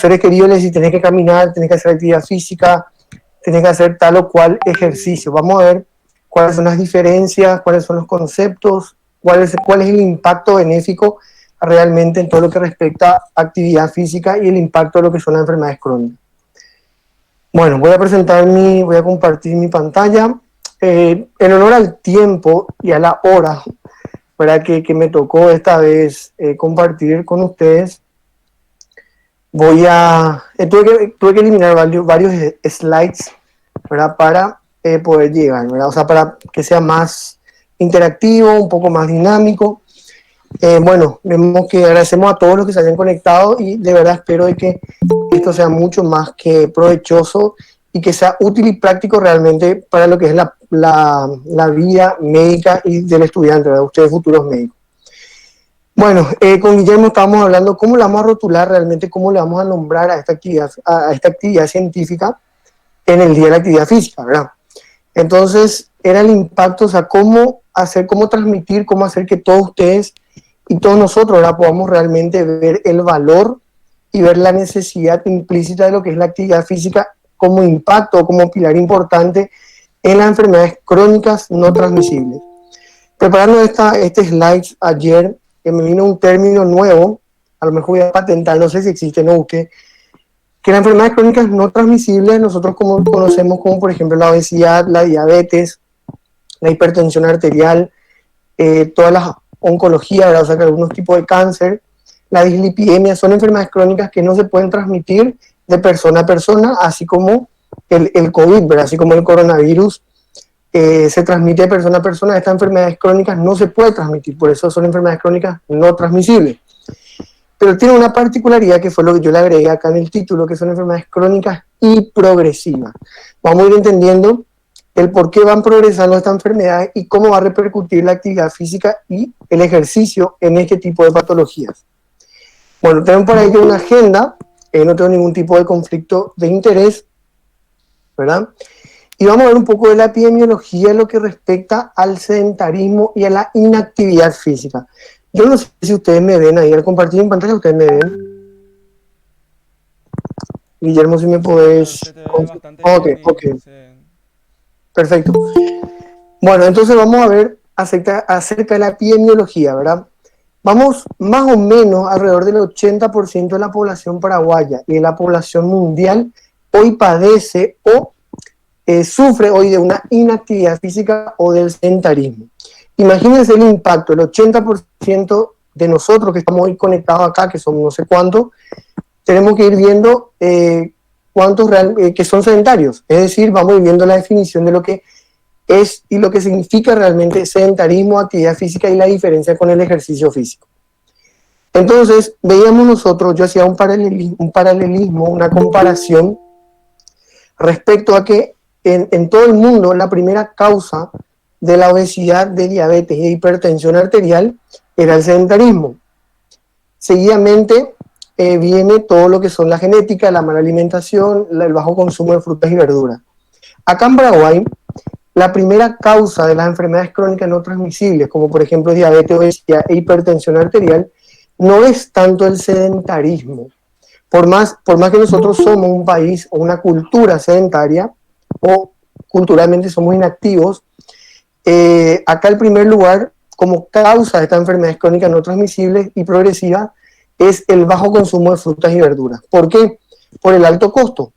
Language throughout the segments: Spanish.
seres queridos les decís, tenés que caminar, tenés que hacer actividad física, tenés que hacer tal o cual ejercicio. Vamos a ver cuáles son las diferencias, cuáles son los conceptos, cuál es el impacto benéfico realmente en todo lo que respecta a actividad física y el impacto de lo que son las enfermedades crónicas. Bueno, voy a compartir mi pantalla. En honor al tiempo y a la hora, ¿verdad? Que me tocó esta vez compartir con ustedes, tuve que eliminar varios slides, ¿verdad? Para poder llegar, ¿verdad? O sea, para que sea más interactivo, un poco más dinámico. Bueno, vemos que agradecemos a todos los que se hayan conectado y de verdad espero de que esto sea mucho más que provechoso y que sea útil y práctico realmente para lo que es la vida médica y del estudiante, ¿verdad? Ustedes futuros médicos. Bueno, con Guillermo estábamos hablando cómo le vamos a rotular realmente, cómo le vamos a nombrar a esta actividad científica en el Día de la Actividad Física, ¿verdad? Entonces, era el impacto, o sea, cómo hacer, cómo transmitir, cómo hacer que todos ustedes y todos nosotros, ¿verdad?, podamos realmente ver el valor y ver la necesidad implícita de lo que es la actividad física como impacto, como pilar importante en las enfermedades crónicas no transmisibles. Preparando este slide ayer, que me vino un término nuevo, a lo mejor voy a patentar, no sé si existe, no busqué, que las enfermedades crónicas no transmisibles nosotros como conocemos como por ejemplo la obesidad, la diabetes, la hipertensión arterial, todas las oncologías, ¿verdad? O sea que algunos tipos de cáncer, la dislipidemia, son enfermedades crónicas que no se pueden transmitir de persona a persona, así como el COVID, ¿verdad? Así como el coronavirus se transmite de persona a persona. Estas enfermedades crónicas no se pueden transmitir, por eso son enfermedades crónicas no transmisibles. Pero tiene una particularidad que fue lo que yo le agregué acá en el título, que son enfermedades crónicas y progresivas. Vamos a ir entendiendo el por qué van progresando estas enfermedades y cómo va a repercutir la actividad física y el ejercicio en este tipo de patologías. Bueno, tenemos por ahí una agenda, no tengo ningún tipo de conflicto de interés, ¿verdad? Y vamos a ver un poco de la epidemiología en lo que respecta al sedentarismo y a la inactividad física. Yo no sé si ustedes me ven ahí, al compartir en pantalla, ustedes me ven. Guillermo, si me podés... Se te ve bastante Ok, bien ok, y perfecto. Bueno, entonces vamos a ver acerca de la epidemiología, ¿verdad? Vamos más o menos alrededor del 80% de la población paraguaya y de la población mundial hoy padece o sufre hoy de una inactividad física o del sedentarismo. Imagínense el impacto, el 80% de nosotros que estamos hoy conectados acá, que somos no sé cuántos, tenemos que ir viendo cuántos que son sedentarios. Es decir, vamos a ir viendo la definición de lo que es y lo que significa realmente sedentarismo, actividad física y la diferencia con el ejercicio físico. Entonces, veíamos nosotros, yo hacía un paralelismo, una comparación respecto a que en todo el mundo la primera causa de la obesidad, de diabetes y de hipertensión arterial era el sedentarismo. Seguidamente viene todo lo que son la genética, la mala alimentación, el bajo consumo de frutas y verduras. Acá en Paraguay, la primera causa de las enfermedades crónicas no transmisibles, como por ejemplo diabetes, obesidad e hipertensión arterial, no es tanto el sedentarismo. Por más que nosotros somos un país o una cultura sedentaria, o culturalmente somos inactivos, acá el primer lugar como causa de estas enfermedades crónicas no transmisibles y progresivas es el bajo consumo de frutas y verduras. ¿Por qué? Por el alto costo.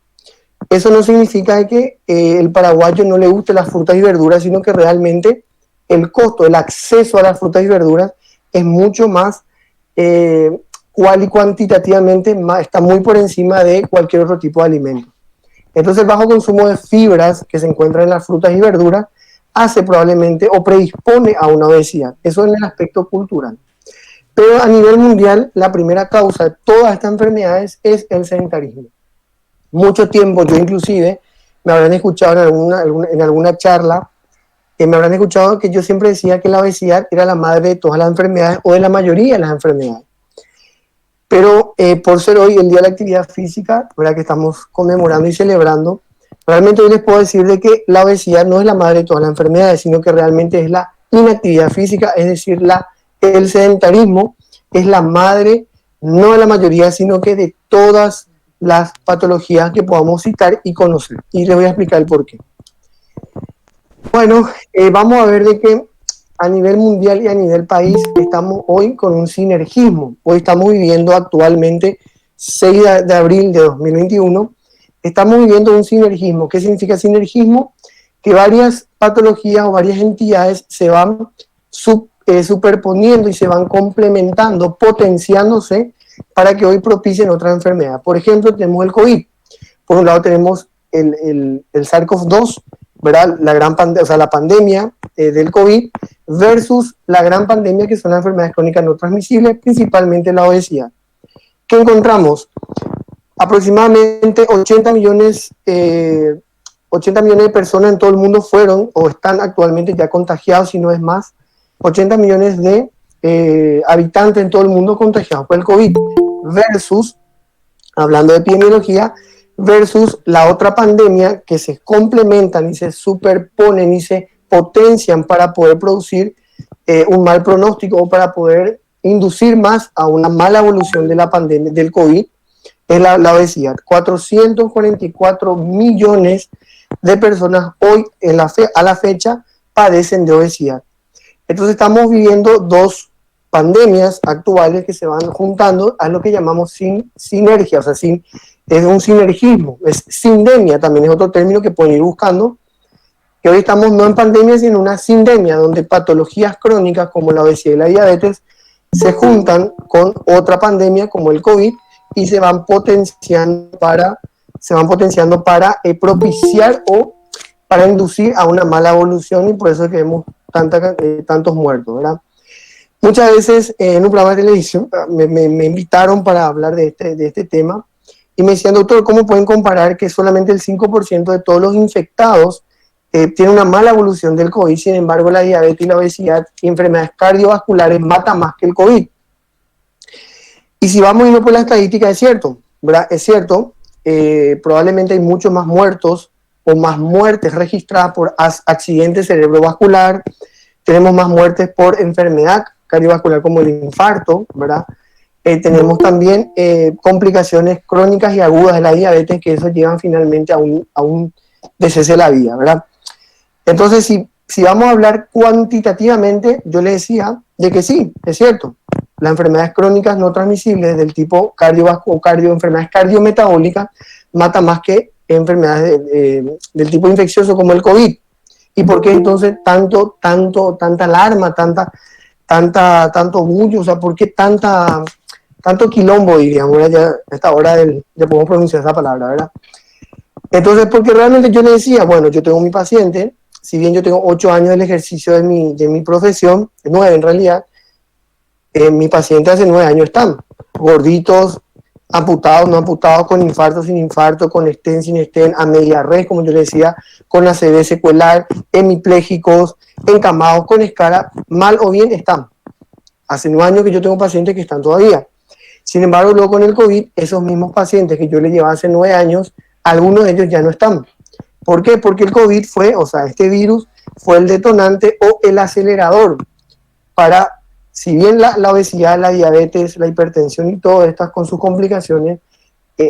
Eso no significa que el paraguayo no le guste las frutas y verduras, sino que realmente el costo, el acceso a las frutas y verduras es mucho más cual y cuantitativamente más, está muy por encima de cualquier otro tipo de alimento. Entonces el bajo consumo de fibras que se encuentran en las frutas y verduras hace probablemente o predispone a una obesidad. Eso en el aspecto cultural. Pero a nivel mundial, la primera causa de todas estas enfermedades es el sedentarismo. Mucho tiempo, yo inclusive, me habrán escuchado en alguna charla, me habrán escuchado que yo siempre decía que la obesidad era la madre de todas las enfermedades o de la mayoría de las enfermedades. Pero por ser hoy el Día de la Actividad Física, ¿verdad?, que estamos conmemorando y celebrando, realmente hoy les puedo decir de que la obesidad no es la madre de todas las enfermedades, sino que realmente es la inactividad física, es decir, el sedentarismo es la madre, no de la mayoría, sino que de todas las patologías que podamos citar y conocer. Y les voy a explicar el por qué. Bueno, vamos a ver de que a nivel mundial y a nivel país estamos hoy con un sinergismo. Hoy estamos viviendo actualmente, 6 de abril de 2021, estamos viviendo un sinergismo. ¿Qué significa sinergismo? Que varias patologías o varias entidades se van superponiendo y se van complementando, potenciándose para que hoy propicien otra enfermedad. Por ejemplo, tenemos el COVID. Por un lado tenemos el SARS-CoV-2, ¿verdad? La gran o sea, la pandemia del COVID versus la gran pandemia que son las enfermedades crónicas no transmisibles, principalmente la obesidad. ¿Qué encontramos? Aproximadamente 80 millones de personas en todo el mundo fueron o están actualmente ya contagiados, si no es más, 80 millones de habitantes en todo el mundo contagiados por el COVID versus, hablando de epidemiología, versus la otra pandemia que se complementan y se superponen y se potencian para poder producir un mal pronóstico o para poder inducir más a una mala evolución de la pandemia del COVID, es la obesidad. 444 millones de personas hoy a la fecha padecen de obesidad. Entonces estamos viviendo dos pandemias actuales que se van juntando a lo que llamamos sinergia, o sea, es un sinergismo, es sindemia, también es otro término que pueden ir buscando, que hoy estamos no en pandemia, sino en una sindemia, donde patologías crónicas como la obesidad y la diabetes se juntan con otra pandemia como el COVID y se van potenciando para propiciar o para inducir a una mala evolución, y por eso es que vemos tantos muertos, ¿verdad? Muchas veces en un programa de televisión me invitaron para hablar de este tema y me decían, doctor, ¿cómo pueden comparar que solamente el 5% de todos los infectados tiene una mala evolución del COVID? Sin embargo, la diabetes y la obesidad y enfermedades cardiovasculares matan más que el COVID. Y si vamos a irnos por la estadística, es cierto, ¿verdad? Es cierto, probablemente hay muchos más muertos o más muertes registradas por accidente cerebrovascular, tenemos más muertes por enfermedad cardiovascular como el infarto, ¿verdad? Tenemos también complicaciones crónicas y agudas de la diabetes, que eso llevan finalmente a un deceso de la vida, ¿verdad? Entonces, si vamos a hablar cuantitativamente, yo le decía de que sí, es cierto, las enfermedades crónicas no transmisibles del tipo enfermedades cardiometabólicas matan más que enfermedades del tipo infeccioso como el COVID. ¿Y por qué entonces tanta alarma, tanto bullo? O sea, ¿por qué tanto quilombo, diríamos? Ya a esta hora ya podemos pronunciar esa palabra, ¿verdad? Entonces, porque realmente yo le decía, bueno, yo tengo mi paciente, si bien yo tengo 8 años del ejercicio de mi profesión, 9 en realidad, mi paciente hace 9 años están gorditos, amputados, no amputados, con infarto, sin infarto, con estén, sin estén, a media red, como yo le decía, con ACV secuelar, hemipléjicos, encamados, con escara, mal o bien están. Hace 9 años que yo tengo pacientes que están todavía. Sin embargo, luego con el COVID, esos mismos pacientes que yo le llevaba hace 9 años, algunos de ellos ya no están. ¿Por qué? Porque el COVID este virus fue el detonante o el acelerador para, si bien la obesidad, la diabetes, la hipertensión y todas estas con sus complicaciones,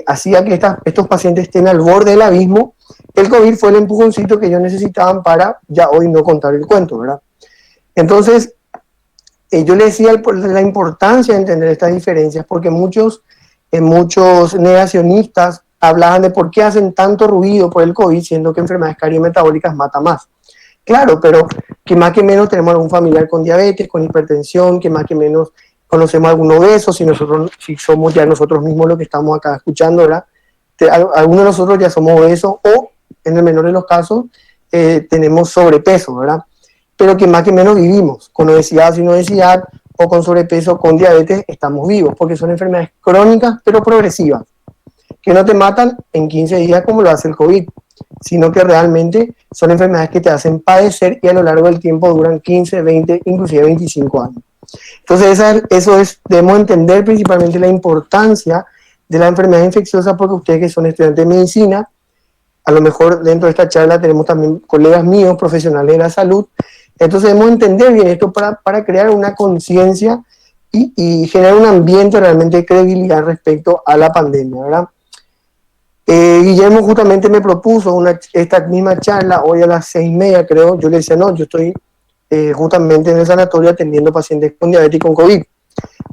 hacía que estos pacientes estén al borde del abismo, el COVID fue el empujoncito que ellos necesitaban para ya hoy no contar el cuento, ¿verdad? Entonces, yo le decía la importancia de entender estas diferencias, porque muchos negacionistas hablaban de por qué hacen tanto ruido por el COVID, siendo que enfermedades cardiometabólicas mata más. Claro, pero que más que menos tenemos algún familiar con diabetes, con hipertensión, que más que menos conocemos a algún obeso, si somos ya nosotros mismos los que estamos acá escuchando, ¿verdad? Algunos de nosotros ya somos obesos o, en el menor de los casos, tenemos sobrepeso, ¿verdad? Pero que más que menos vivimos con obesidad, sin obesidad, o con sobrepeso, con diabetes, estamos vivos, porque son enfermedades crónicas pero progresivas, que no te matan en 15 días como lo hace el COVID, sino que realmente son enfermedades que te hacen padecer y a lo largo del tiempo duran 15, 20, inclusive 25 años. Entonces debemos entender principalmente la importancia de la enfermedad infecciosa, porque ustedes que son estudiantes de medicina, a lo mejor dentro de esta charla tenemos también colegas míos, profesionales de la salud, entonces debemos entender bien esto para crear una conciencia y generar un ambiente realmente de credibilidad respecto a la pandemia, ¿verdad? Guillermo justamente me propuso esta misma charla hoy a las 6:30, creo. Yo le decía, no, yo estoy justamente en el sanatorio atendiendo pacientes con diabetes y con COVID.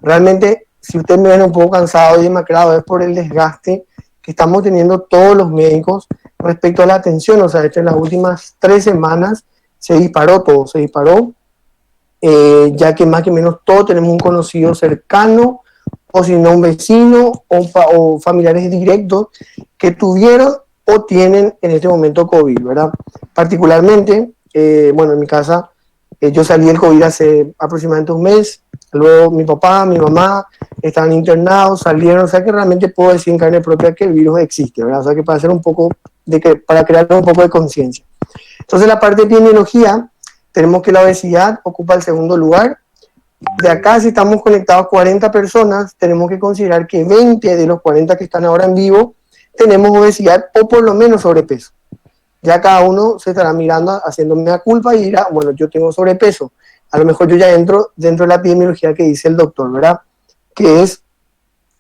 Realmente, si usted me ven un poco cansado y demacrado, es por el desgaste que estamos teniendo todos los médicos respecto a la atención. O sea, en las últimas 3 semanas se disparó todo, se disparó, ya que más que menos todos tenemos un conocido cercano, o si no un vecino o familiares directos que tuvieron o tienen en este momento COVID, ¿verdad? Particularmente, bueno, en mi casa, yo salí del COVID hace aproximadamente un mes, luego mi papá, mi mamá estaban internados, salieron, o sea que realmente puedo decir en carne propia que el virus existe, ¿verdad? O sea que para hacer un poco para crear un poco de conciencia. Entonces la parte de epidemiología, tenemos que la obesidad ocupa el segundo lugar. De acá, si estamos conectados 40 personas, tenemos que considerar que 20 de los 40 que están ahora en vivo tenemos obesidad o por lo menos sobrepeso. Ya cada uno se estará mirando, haciéndome la culpa y dirá, bueno, yo tengo sobrepeso. A lo mejor yo ya entro dentro de la epidemiología que dice el doctor, ¿verdad? Que es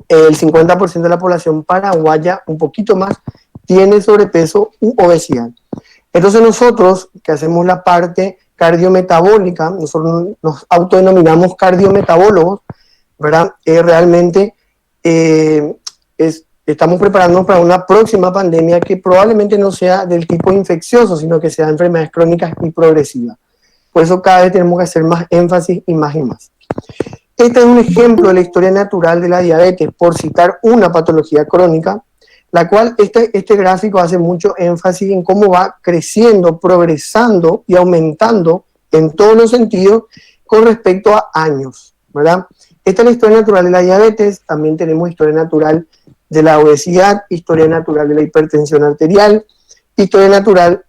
el 50% de la población paraguaya, un poquito más, tiene sobrepeso u obesidad. Entonces nosotros, que hacemos la parte cardiometabólica, nosotros nos autodenominamos cardiometabólogos, ¿verdad? Realmente estamos preparándonos para una próxima pandemia que probablemente no sea del tipo infeccioso, sino que sea enfermedades crónicas y progresivas. Por eso cada vez tenemos que hacer más énfasis y más y más. Este es un ejemplo de la historia natural de la diabetes, por citar una patología crónica, la cual este gráfico hace mucho énfasis en cómo va creciendo, progresando y aumentando en todos los sentidos con respecto a años, ¿verdad? Esta es la historia natural de la diabetes, también tenemos historia natural de la obesidad, historia natural de la hipertensión arterial, historia natural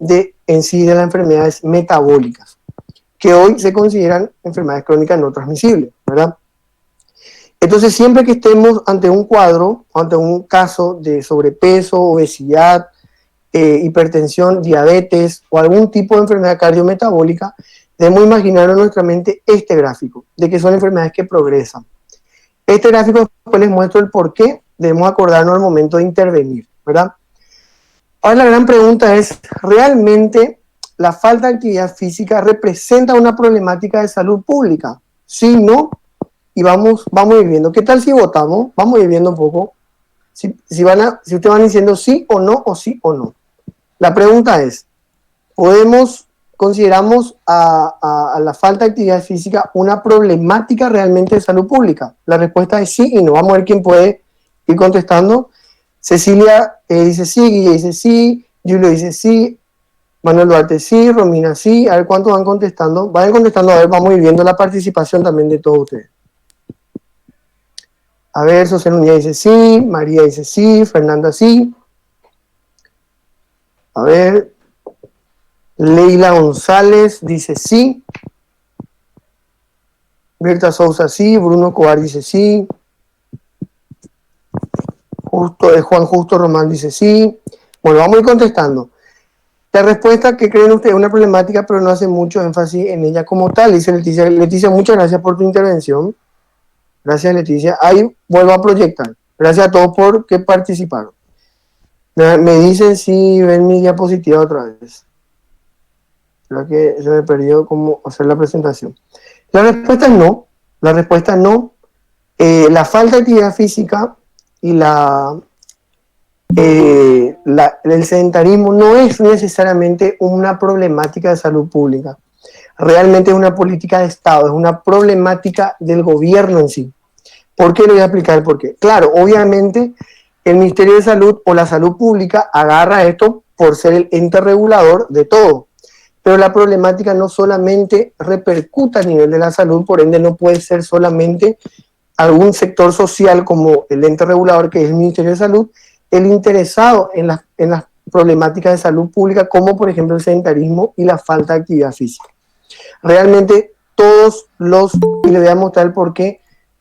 en sí de las enfermedades metabólicas, que hoy se consideran enfermedades crónicas no transmisibles, ¿verdad? Entonces, siempre que estemos ante un cuadro, ante un caso de sobrepeso, obesidad, hipertensión, diabetes o algún tipo de enfermedad cardiometabólica, debemos imaginar en nuestra mente este gráfico, de que son enfermedades que progresan. Este gráfico después les muestro el por qué debemos acordarnos al momento de intervenir, ¿verdad? Ahora la gran pregunta es, ¿realmente la falta de actividad física representa una problemática de salud pública? Sí, no, y vamos a ir viendo. ¿Qué tal si votamos? Vamos a ir viendo un poco. Si ustedes van diciendo sí o no, o sí o no. La pregunta es, ¿consideramos a la falta de actividad física una problemática realmente de salud pública? La respuesta es sí y no. Vamos a ver quién puede ir contestando. Cecilia dice sí, Guille dice sí, Julio dice sí, Manuel Duarte sí, Romina sí. A ver cuántos van contestando. Vayan contestando, a ver, vamos a ir viendo la participación también de todos ustedes. A ver, José Núñez dice sí, María dice sí, Fernanda sí. A ver, Leila González dice sí. Berta Sousa sí, Bruno Cobar dice sí. Juan Justo Román dice sí. Bueno, vamos a ir contestando. La respuesta que creen ustedes es una problemática, pero no hace mucho énfasis en ella como tal, dice Leticia. Leticia, muchas gracias por tu intervención. Gracias, Leticia. Ahí vuelvo a proyectar. Gracias a todos por que participaron. Me dicen si ven mi diapositiva otra vez. Creo que se me perdió cómo hacer la presentación. La respuesta es no. La respuesta es no. La falta de actividad física y el sedentarismo no es necesariamente una problemática de salud pública. Realmente es una política de Estado, es una problemática del gobierno en sí. ¿Por qué? Le voy a explicar por qué. Claro, obviamente el Ministerio de Salud o la salud pública agarra esto por ser el ente regulador de todo. Pero la problemática no solamente repercuta a nivel de la salud, por ende no puede ser solamente algún sector social como el ente regulador que es el Ministerio de Salud, el interesado en las problemáticas de salud pública, como por ejemplo el sedentarismo y la falta de actividad física. Realmente y le voy a mostrar el por qué,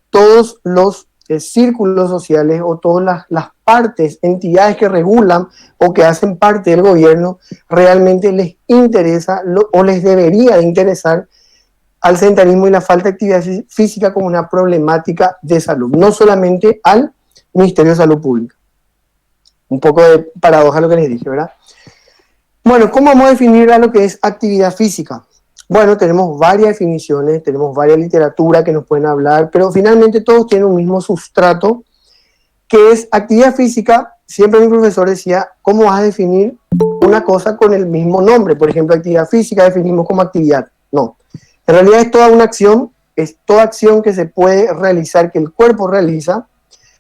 todos los círculos sociales o todas las partes, entidades que regulan o que hacen parte del gobierno, realmente les interesa o les debería de interesar al sedentarismo y la falta de actividad física como una problemática de salud, no solamente al Ministerio de Salud Pública. Un poco de paradoja lo que les dije, ¿verdad? Bueno, ¿cómo vamos a definir a lo que es actividad física? Bueno, tenemos varias definiciones, tenemos varias literatura que nos pueden hablar, pero finalmente todos tienen un mismo sustrato, que es actividad física. Siempre mi profesor decía, ¿cómo vas a definir una cosa con el mismo nombre? Por ejemplo, actividad física definimos como actividad. No, en realidad es toda una acción, es toda acción que se puede realizar, que el cuerpo realiza,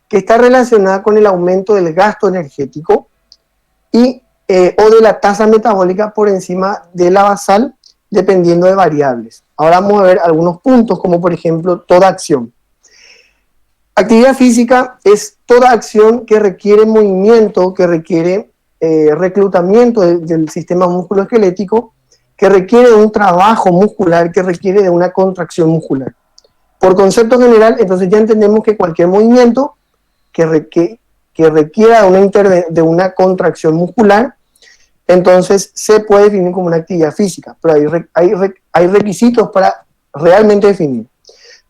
que está relacionada con el aumento del gasto energético y, o de la tasa metabólica por encima de la basal, dependiendo de variables. Ahora vamos a ver algunos puntos, como por ejemplo toda acción. Actividad física es toda acción que requiere movimiento, que requiere reclutamiento del sistema musculoesquelético, que requiere de un trabajo muscular, que requiere de una contracción muscular. Por concepto general, entonces ya entendemos que cualquier movimiento que requiera de una contracción muscular, entonces se puede definir como una actividad física, pero hay requisitos para realmente definir.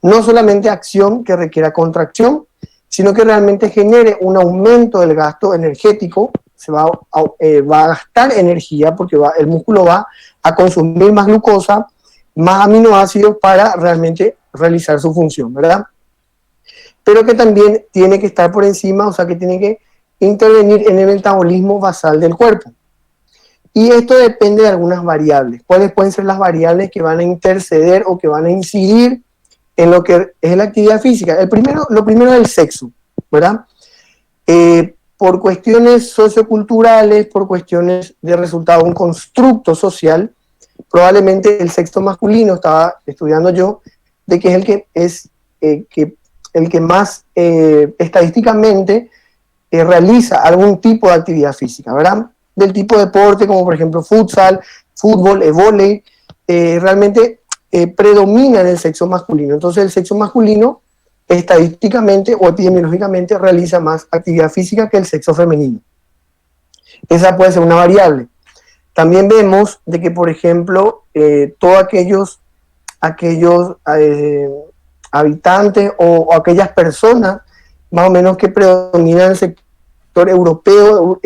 No solamente acción que requiera contracción, sino que realmente genere un aumento del gasto energético, va a gastar energía porque el músculo va a consumir más glucosa, más aminoácidos para realmente realizar su función, ¿verdad? Pero que también tiene que estar por encima, o sea que tiene que intervenir en el metabolismo basal del cuerpo. Y esto depende de algunas variables. ¿Cuáles pueden ser las variables que van a interceder o que van a incidir en lo que es la actividad física? Lo primero es el sexo, ¿verdad? Por cuestiones socioculturales, por cuestiones de resultado de un constructo social, probablemente el sexo masculino, estaba estudiando yo, de que es el que más estadísticamente realiza algún tipo de actividad física, ¿verdad? Del tipo de deporte, como por ejemplo futsal, fútbol, vóley, realmente predomina en el sexo masculino. Entonces el sexo masculino estadísticamente o epidemiológicamente realiza más actividad física que el sexo femenino. Esa puede ser una variable. También vemos de que, por ejemplo, todos aquellos habitantes o aquellas personas más o menos que predominan el sector europeo,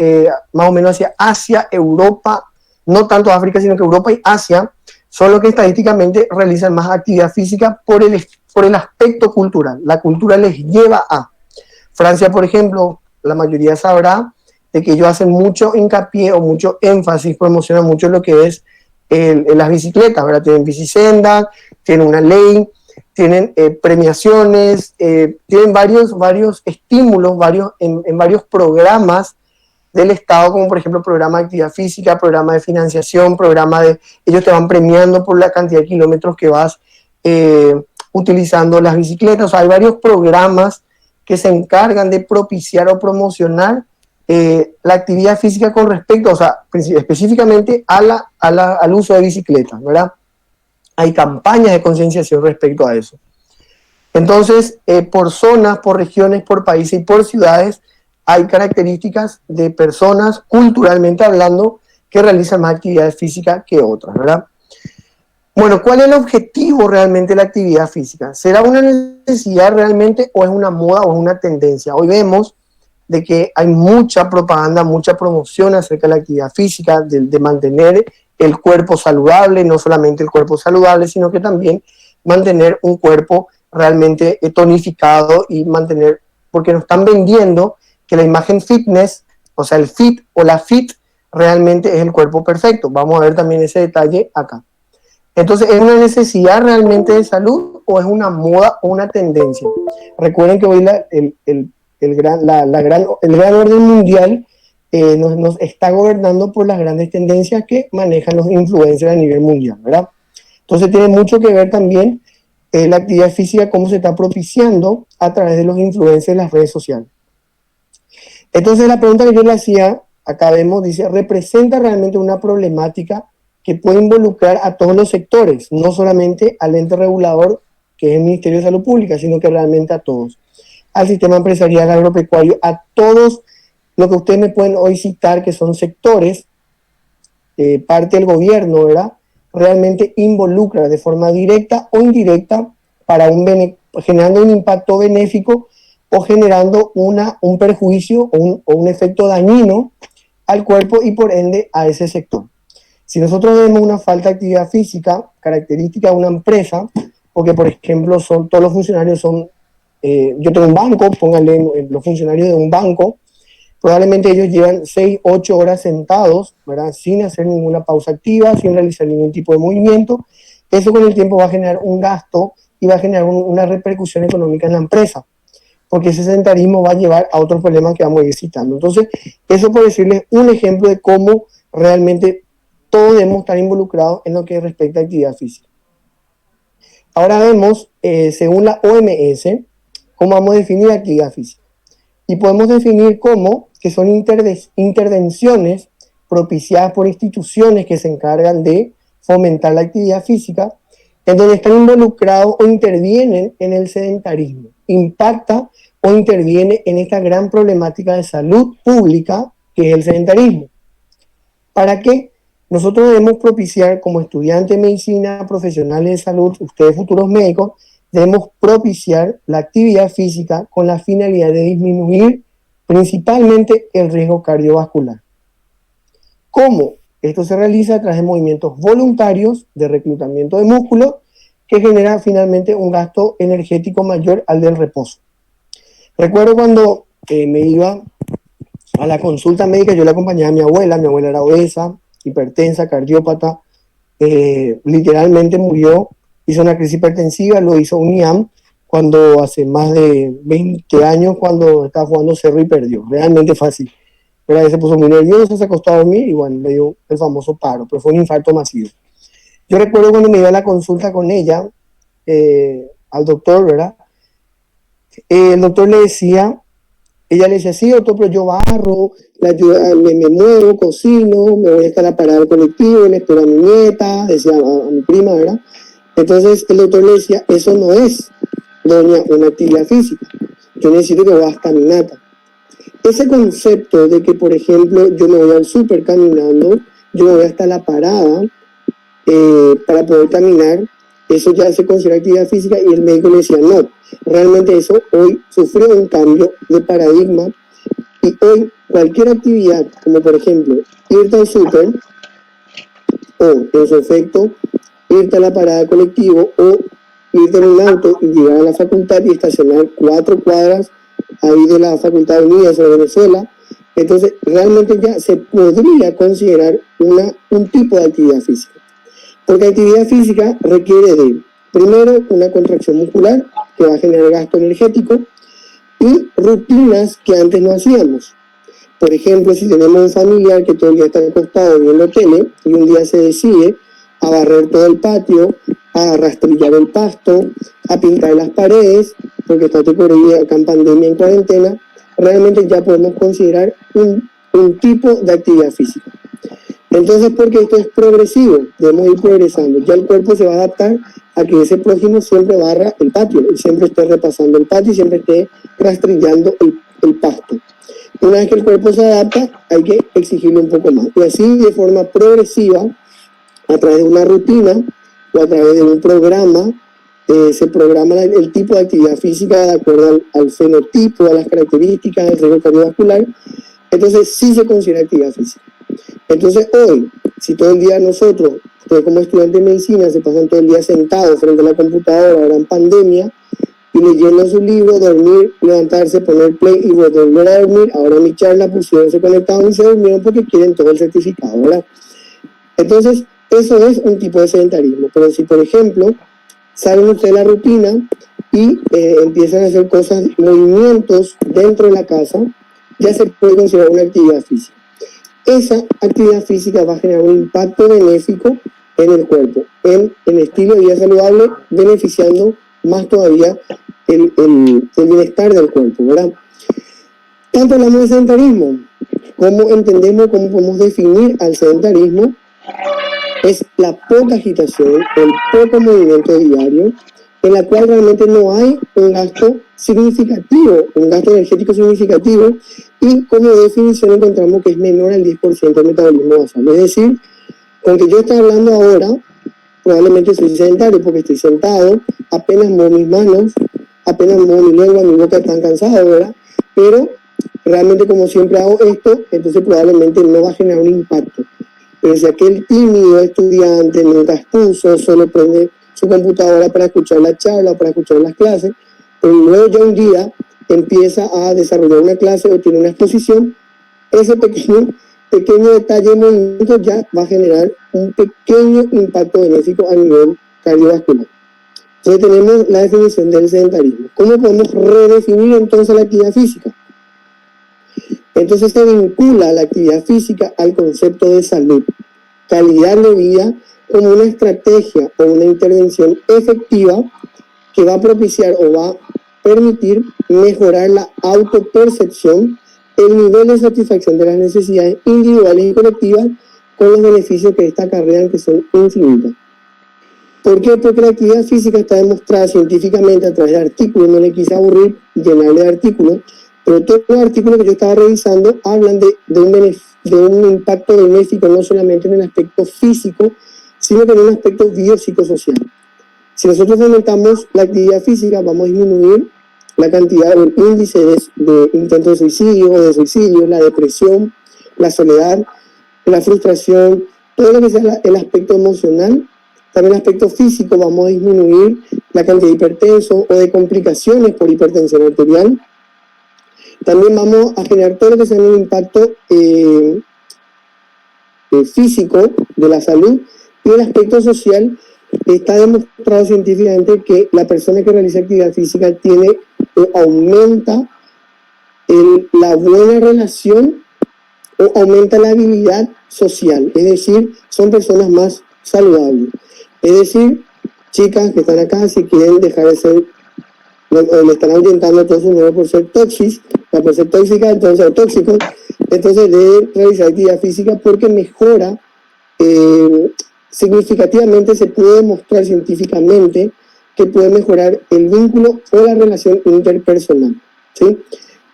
más o menos hacia Asia, Europa, no tanto África, sino que Europa y Asia, son los que estadísticamente realizan más actividad física por el aspecto cultural. La cultura les lleva a. Francia, por ejemplo, la mayoría sabrá de que ellos hacen mucho hincapié o mucho énfasis, promocionan mucho lo que es las bicicletas, ¿verdad? Tienen bicisendas, tienen una ley, tienen premiaciones, tienen varios estímulos en varios programas del Estado, como por ejemplo programa de actividad física, programa de financiación, ellos te van premiando por la cantidad de kilómetros que vas utilizando las bicicletas. O sea, hay varios programas que se encargan de propiciar o promocionar la actividad física con respecto, o sea, específicamente al uso de bicicletas, ¿verdad? Hay campañas de concienciación respecto a eso. Entonces, por zonas, por regiones, por países y por ciudades, hay características de personas, culturalmente hablando, que realizan más actividad física que otras, ¿verdad? Bueno, ¿cuál es el objetivo realmente de la actividad física? ¿Será una necesidad realmente o es una moda o es una tendencia? Hoy vemos de que hay mucha propaganda, mucha promoción acerca de la actividad física, de mantener el cuerpo saludable, no solamente el cuerpo saludable, sino que también mantener un cuerpo realmente tonificado y mantener, porque nos están vendiendo que la imagen fitness, o sea, el fit o la fit, realmente es el cuerpo perfecto. Vamos a ver también ese detalle acá. Entonces, ¿es una necesidad realmente de salud o es una moda o una tendencia? Recuerden que hoy el gran orden mundial nos está gobernando por las grandes tendencias que manejan los influencers a nivel mundial, ¿verdad? Entonces tiene mucho que ver también la actividad física, cómo se está propiciando a través de los influencers en las redes sociales. Entonces la pregunta que yo le hacía, acá vemos, dice, ¿representa realmente una problemática que puede involucrar a todos los sectores, no solamente al ente regulador, que es el Ministerio de Salud Pública, sino que realmente a todos? Al sistema empresarial agropecuario, a todos lo que ustedes me pueden hoy citar, que son sectores, parte del gobierno, ¿verdad? Realmente involucra de forma directa o indirecta generando un impacto benéfico o generando un perjuicio o un efecto dañino al cuerpo y por ende a ese sector. Si nosotros vemos una falta de actividad física característica de una empresa, porque por ejemplo todos los funcionarios son, yo tengo un banco, pónganle los funcionarios de un banco, probablemente ellos llevan 6, 8 horas sentados, ¿verdad? Sin hacer ninguna pausa activa, sin realizar ningún tipo de movimiento. Eso con el tiempo va a generar un gasto y va a generar una repercusión económica en la empresa, porque ese sedentarismo va a llevar a otros problemas que vamos a ir citando. Entonces, eso por decirles un ejemplo de cómo realmente todos debemos estar involucrados en lo que respecta a actividad física. Ahora vemos, según la OMS, cómo vamos a definir actividad física. Y podemos definir como que son intervenciones propiciadas por instituciones que se encargan de fomentar la actividad física, en donde están involucrados o intervienen en el sedentarismo, impacta o interviene en esta gran problemática de salud pública que es el sedentarismo. ¿Para qué? Nosotros debemos propiciar como estudiantes de medicina, profesionales de salud, ustedes futuros médicos, debemos propiciar la actividad física con la finalidad de disminuir principalmente el riesgo cardiovascular. ¿Cómo? Esto se realiza a través de movimientos voluntarios de reclutamiento de músculo que genera finalmente un gasto energético mayor al del reposo. Recuerdo cuando me iba a la consulta médica, yo le acompañaba a mi abuela era obesa, hipertensa, cardiópata, literalmente murió, hizo una crisis hipertensiva, lo hizo un IAM cuando hace más de 20 años, cuando estaba jugando cerro y perdió, realmente fácil. Pero ahí se puso muy nervioso, se acostó a dormir y bueno, le dio el famoso paro, pero fue un infarto masivo. Yo recuerdo cuando me iba a la consulta con ella, al doctor, ¿verdad? El doctor le decía, ella le decía, sí, doctor, pero yo barro, me muevo, cocino, me voy a estar a parar al colectivo, le espero a mi nieta, decía a mi prima, ¿verdad? Entonces el doctor le decía, eso no es, doña, una actividad física. Yo necesito que vas caminata. Ese concepto de que, por ejemplo, yo me voy al súper caminando, yo me voy hasta la parada para poder caminar, eso ya se considera actividad física y el médico le decía, no, realmente eso hoy sufrió un cambio de paradigma y hoy cualquier actividad, como por ejemplo irte al súper o en su efecto irte a la parada de colectivo o irte en un auto y llegar a la facultad y estacionar 4 cuadras ahí de la Facultad de Unidas de Venezuela, entonces realmente ya se podría considerar un tipo de actividad física. Porque actividad física requiere de, primero, una contracción muscular que va a generar gasto energético y rutinas que antes no hacíamos. Por ejemplo, si tenemos un familiar que todo el día está acostado viendo tele y un día se decide a barrer todo el patio, a rastrillar el pasto, a pintar las paredes, porque está todavía acá en pandemia, en cuarentena, realmente ya podemos considerar un tipo de actividad física. Entonces, porque esto es progresivo, debemos ir progresando. Ya el cuerpo se va a adaptar a que ese prójimo siempre barra el patio, y siempre esté repasando el patio y siempre esté rastrillando el pasto. Una vez que el cuerpo se adapta, hay que exigirle un poco más. Y así, de forma progresiva, a través de una rutina o a través de un programa, se programa el tipo de actividad física de acuerdo al fenotipo, a las características del riesgo cardiovascular. Entonces, sí se considera actividad física. Entonces hoy, si todo el día nosotros, ustedes como estudiantes de medicina, se pasan todo el día sentados frente a la computadora, ahora en pandemia, y leyendo su libro, dormir, levantarse, poner play y volver a dormir, ahora en mi charla pusieron, se conectaron y se durmieron porque quieren todo el certificado, ¿verdad? Entonces, eso es un tipo de sedentarismo. Pero si, por ejemplo, salen ustedes de la rutina y empiezan a hacer cosas, movimientos dentro de la casa, ya se puede considerar una actividad física. Esa actividad física va a generar un impacto benéfico en el cuerpo, en el estilo de vida saludable, beneficiando más todavía el bienestar del cuerpo, ¿verdad? Tanto hablamos de sedentarismo, como entendemos, cómo podemos definir al sedentarismo, es la poca agitación, el poco movimiento diario, en la cual realmente no hay un gasto significativo, un gasto energético significativo, y como definición encontramos que es menor al 10% del metabolismo basal. Es decir, con que yo estoy hablando ahora, probablemente soy sedentario porque estoy sentado, apenas muevo mis manos, apenas muevo mi lengua, mi boca están cansados, ¿verdad? Pero realmente como siempre hago esto, entonces probablemente no va a generar un impacto. Pero si aquel tímido estudiante mientras puso solo prende su computadora para escuchar la charla o para escuchar las clases, pero luego ya un día empieza a desarrollar una clase o tiene una exposición, ese pequeño detalle de movimiento ya va a generar un pequeño impacto benéfico a nivel cardiovascular. Entonces tenemos la definición del sedentarismo. ¿Cómo podemos redefinir entonces la actividad física? Entonces se vincula la actividad física al concepto de salud, calidad de vida, como una estrategia o una intervención efectiva que va a propiciar o va a permitir mejorar la autopercepción, el nivel de satisfacción de las necesidades individuales y colectivas con los beneficios que esta acarrean, que son infinitos. ¿Por qué? Porque la actividad física está demostrada científicamente a través de artículos, no le quise aburrir llenarle de artículos, pero todos los artículos que yo estaba revisando hablan de un impacto benéfico no solamente en el aspecto físico, sino que en un aspecto biopsicosocial. Si nosotros aumentamos la actividad física, vamos a disminuir la cantidad o el índice de intentos de suicidio o de suicidio, la depresión, la soledad, la frustración, todo lo que sea el aspecto emocional. También el aspecto físico, vamos a disminuir la cantidad de hipertensos o de complicaciones por hipertensión arterial. También vamos a generar todo lo que sea un impacto físico de la salud. Y el aspecto social, está demostrado científicamente que la persona que realiza actividad física tiene aumenta la buena relación o aumenta la habilidad social, es decir, son personas más saludables. Es decir, chicas que están acá, si quieren dejar de ser, le están ahuyentando todos sus números por ser por ser tóxica, entonces, o tóxicos, entonces deben realizar actividad física porque mejora significativamente, se puede demostrar científicamente que puede mejorar el vínculo o la relación interpersonal, ¿sí?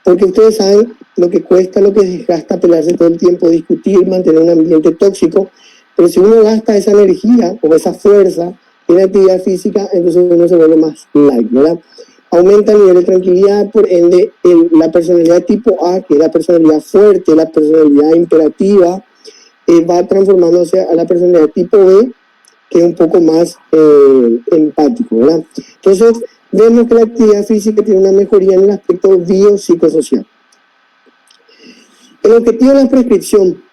Porque ustedes saben lo que cuesta, lo que desgasta pelearse todo el tiempo, discutir, mantener un ambiente tóxico, pero si uno gasta esa energía o esa fuerza en actividad física, entonces uno se vuelve más light, ¿verdad? Aumenta el nivel de tranquilidad, por ende, la personalidad tipo A, que es la personalidad fuerte, la personalidad imperativa, va transformándose a la personalidad tipo B, que es un poco más empático, ¿verdad? Entonces, vemos que la actividad física tiene una mejoría en el aspecto biopsicosocial. El objetivo de la prescripción,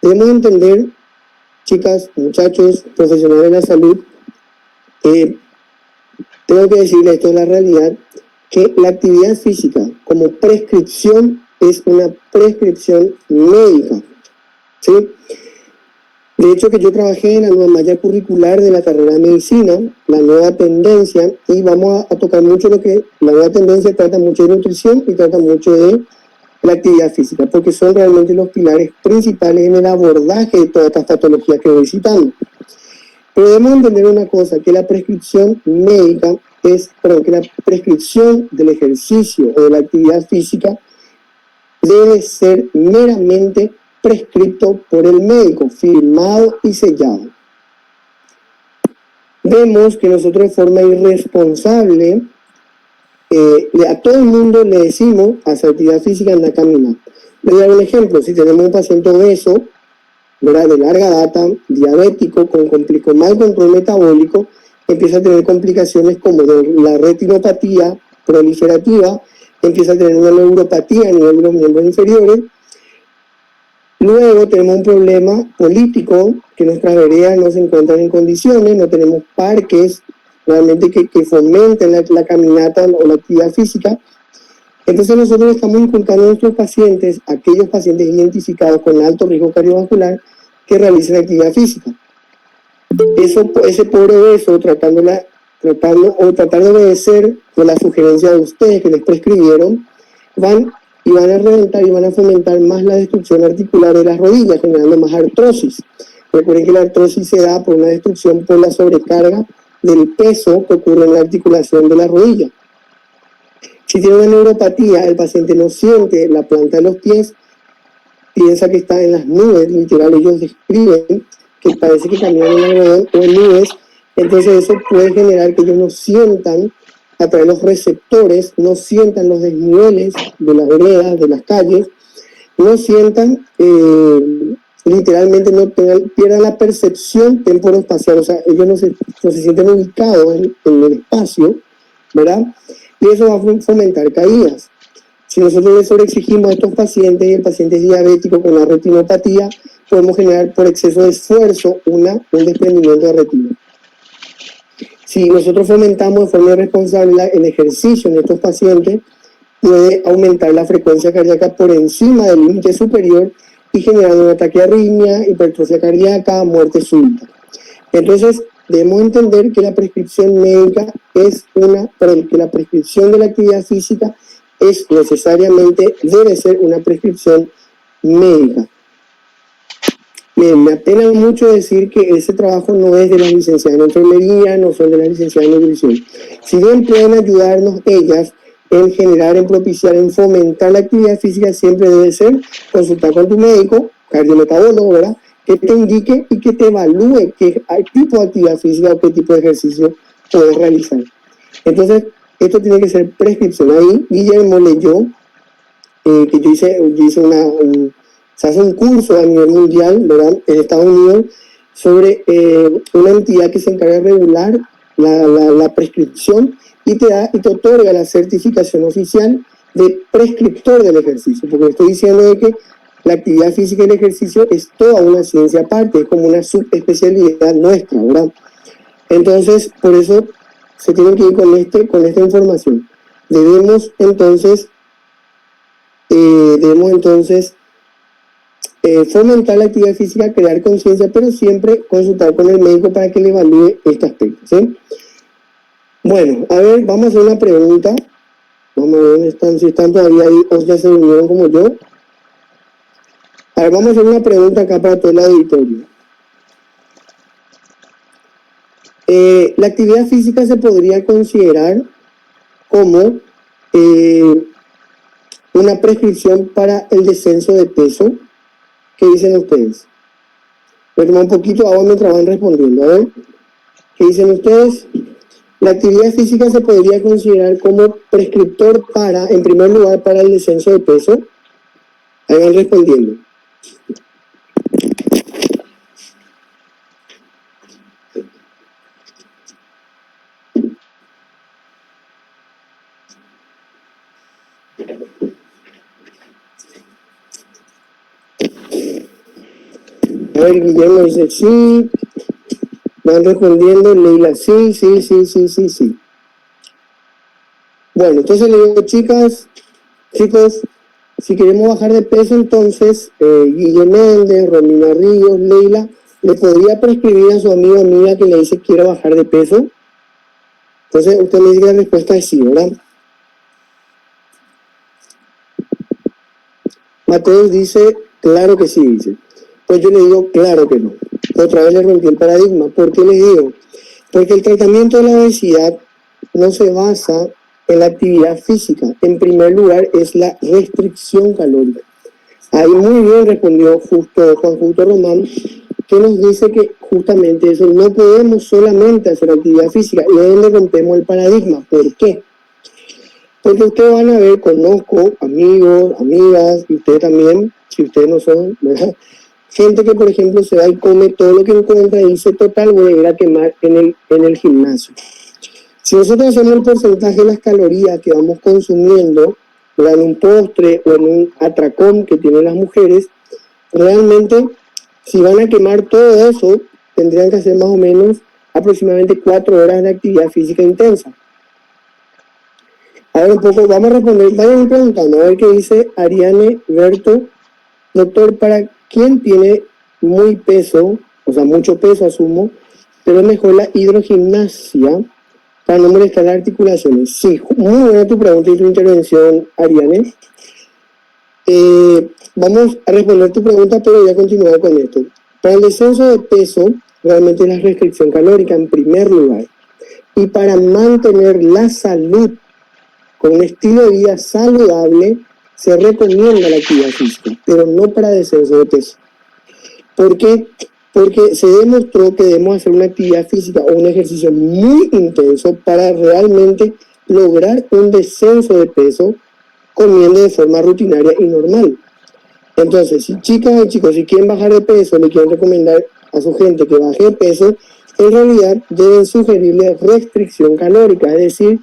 debemos entender, chicas, muchachos, profesionales de la salud, tengo que decirles, esto es la realidad, que la actividad física como prescripción es una prescripción médica, ¿sí? De hecho, que yo trabajé en la nueva malla curricular de la carrera de medicina, la nueva tendencia, y vamos a tocar mucho lo que la nueva tendencia trata mucho de nutrición y trata mucho de la actividad física, porque son realmente los pilares principales en el abordaje de todas estas patologías que voy citando. Pero debemos entender una cosa, que la prescripción médica que la prescripción del ejercicio o de la actividad física debe ser meramente prescrito por el médico, firmado y sellado. Vemos que nosotros de forma irresponsable a todo el mundo le decimos hacer actividad física, anda a caminar. Les doy un ejemplo, si tenemos un paciente obeso, ¿verdad?, de larga data, diabético, con mal control metabólico, empieza a tener complicaciones como la retinopatía proliferativa, empieza a tener una neuropatía a nivel de los miembros inferiores. Luego tenemos un problema político, que nuestras veredas no se encuentran en condiciones, no tenemos parques realmente que fomenten la caminata o la actividad física. Entonces nosotros estamos inculcando a nuestros pacientes, aquellos pacientes identificados con alto riesgo cardiovascular, que realicen actividad física. Ese pobre obeso, tratando de obedecer con la sugerencia de ustedes que les prescribieron, van a reventar y van a fomentar más la destrucción articular de las rodillas, generando más artrosis. Recuerden que la artrosis se da por una destrucción por la sobrecarga del peso que ocurre en la articulación de la rodilla. Si tiene una neuropatía, el paciente no siente la planta de los pies, piensa que está en las nubes, literal, ellos describen que parece que caminan en algodón o en nubes, entonces eso puede generar que ellos no sientan a través de los receptores, no sientan los desniveles de las veredas, de las calles, no sientan, literalmente pierdan la percepción temporoespacial, o sea, ellos no se sienten ubicados en el espacio, ¿verdad? Y eso va a fomentar caídas. Si nosotros le sobreexigimos a estos pacientes y el paciente es diabético con la retinopatía, podemos generar por exceso de esfuerzo un desprendimiento de retina. Si nosotros fomentamos de forma irresponsable el ejercicio en estos pacientes, puede aumentar la frecuencia cardíaca por encima del límite superior y generar un ataque de arritmia, hipertrofia cardíaca, muerte súbita. Entonces, debemos entender que la prescripción médica que la prescripción de la actividad física debe ser una prescripción médica. Me apena mucho decir que ese trabajo no es de las licenciadas en enfermería, no son de las licenciadas en nutrición. Si bien pueden ayudarnos ellas en generar, en propiciar, en fomentar la actividad física, siempre debe ser consultar con tu médico, cardiometabólogo, ¿verdad?, que te indique y que te evalúe qué tipo de actividad física o qué tipo de ejercicio puedes realizar. Entonces, esto tiene que ser prescripción. Ahí Guillermo leyó que yo hice se hace un curso a nivel mundial, ¿verdad?, en Estados Unidos, sobre una entidad que se encarga de regular la prescripción y te otorga la certificación oficial de prescriptor del ejercicio, porque estoy diciendo de que la actividad física y el ejercicio es toda una ciencia aparte, es como una subespecialidad nuestra, ¿verdad? Entonces, por eso se tiene que ir con esta información. Debemos entonces fomentar la actividad física, crear conciencia, pero siempre consultar con el médico para que le evalúe este aspecto, ¿sí? Bueno, a ver, vamos a hacer una pregunta. Vamos a ver dónde están, si están todavía ahí o ya se unieron como yo. A ver, vamos a hacer una pregunta acá para todo el auditorio. La actividad física se podría considerar como una prescripción para el descenso de peso. ¿Qué dicen ustedes? Voy a tomar un poquito de agua mientras van respondiendo. A ver, ¿qué dicen ustedes? La actividad física se podría considerar como prescriptor en primer lugar, para el descenso de peso. Ahí van respondiendo. A ver, Guillermo dice sí. Van respondiendo, Leila, sí. Bueno, entonces le digo, chicos, si queremos bajar de peso, entonces Guillermo Méndez, Romina Ríos, Leila, ¿le podría prescribir a su amigo o amiga que le dice que quiere bajar de peso? Entonces usted me dice que la respuesta es sí, ¿verdad? Mateus dice, claro que sí, dice. Pues yo le digo, claro que no. Otra vez le rompí el paradigma. ¿Por qué les digo? Porque el tratamiento de la obesidad no se basa en la actividad física. En primer lugar, es la restricción calórica. Ahí muy bien respondió Juan Justo Román, que nos dice que justamente eso, no podemos solamente hacer actividad física, y es donde rompemos el paradigma. ¿Por qué? Porque ustedes van a ver, conozco amigos, amigas, y ustedes también, si ustedes no son, ¿verdad?, gente que, por ejemplo, se va y come todo lo que encuentra y dice, total, voy a ir a quemar en el gimnasio. Si nosotros hacemos el porcentaje de las calorías que vamos consumiendo, ¿verdad?, en un postre o en un atracón que tienen las mujeres, realmente, si van a quemar todo eso, tendrían que hacer más o menos aproximadamente 4 horas de actividad física intensa. A ver, un poco, vamos a responder, vayan preguntando, a ver qué dice Ariane Berto. Doctor, para quien tiene muy peso, o sea, mucho peso asumo, pero es mejor la hidrogimnasia para no molestar las articulaciones. Sí, muy buena tu pregunta y tu intervención, Ariane. Vamos a responder tu pregunta, pero voy a continuar con esto. Para el descenso de peso, realmente es la restricción calórica en primer lugar. Y para mantener la salud con un estilo de vida saludable, se recomienda la actividad física, pero no para descenso de peso. ¿Por qué? Porque se demostró que debemos hacer una actividad física o un ejercicio muy intenso para realmente lograr un descenso de peso comiendo de forma rutinaria y normal. Entonces, si chicas y chicos, si quieren bajar de peso, le quieren recomendar a su gente que baje de peso, en realidad deben sugerirle restricción calórica, es decir,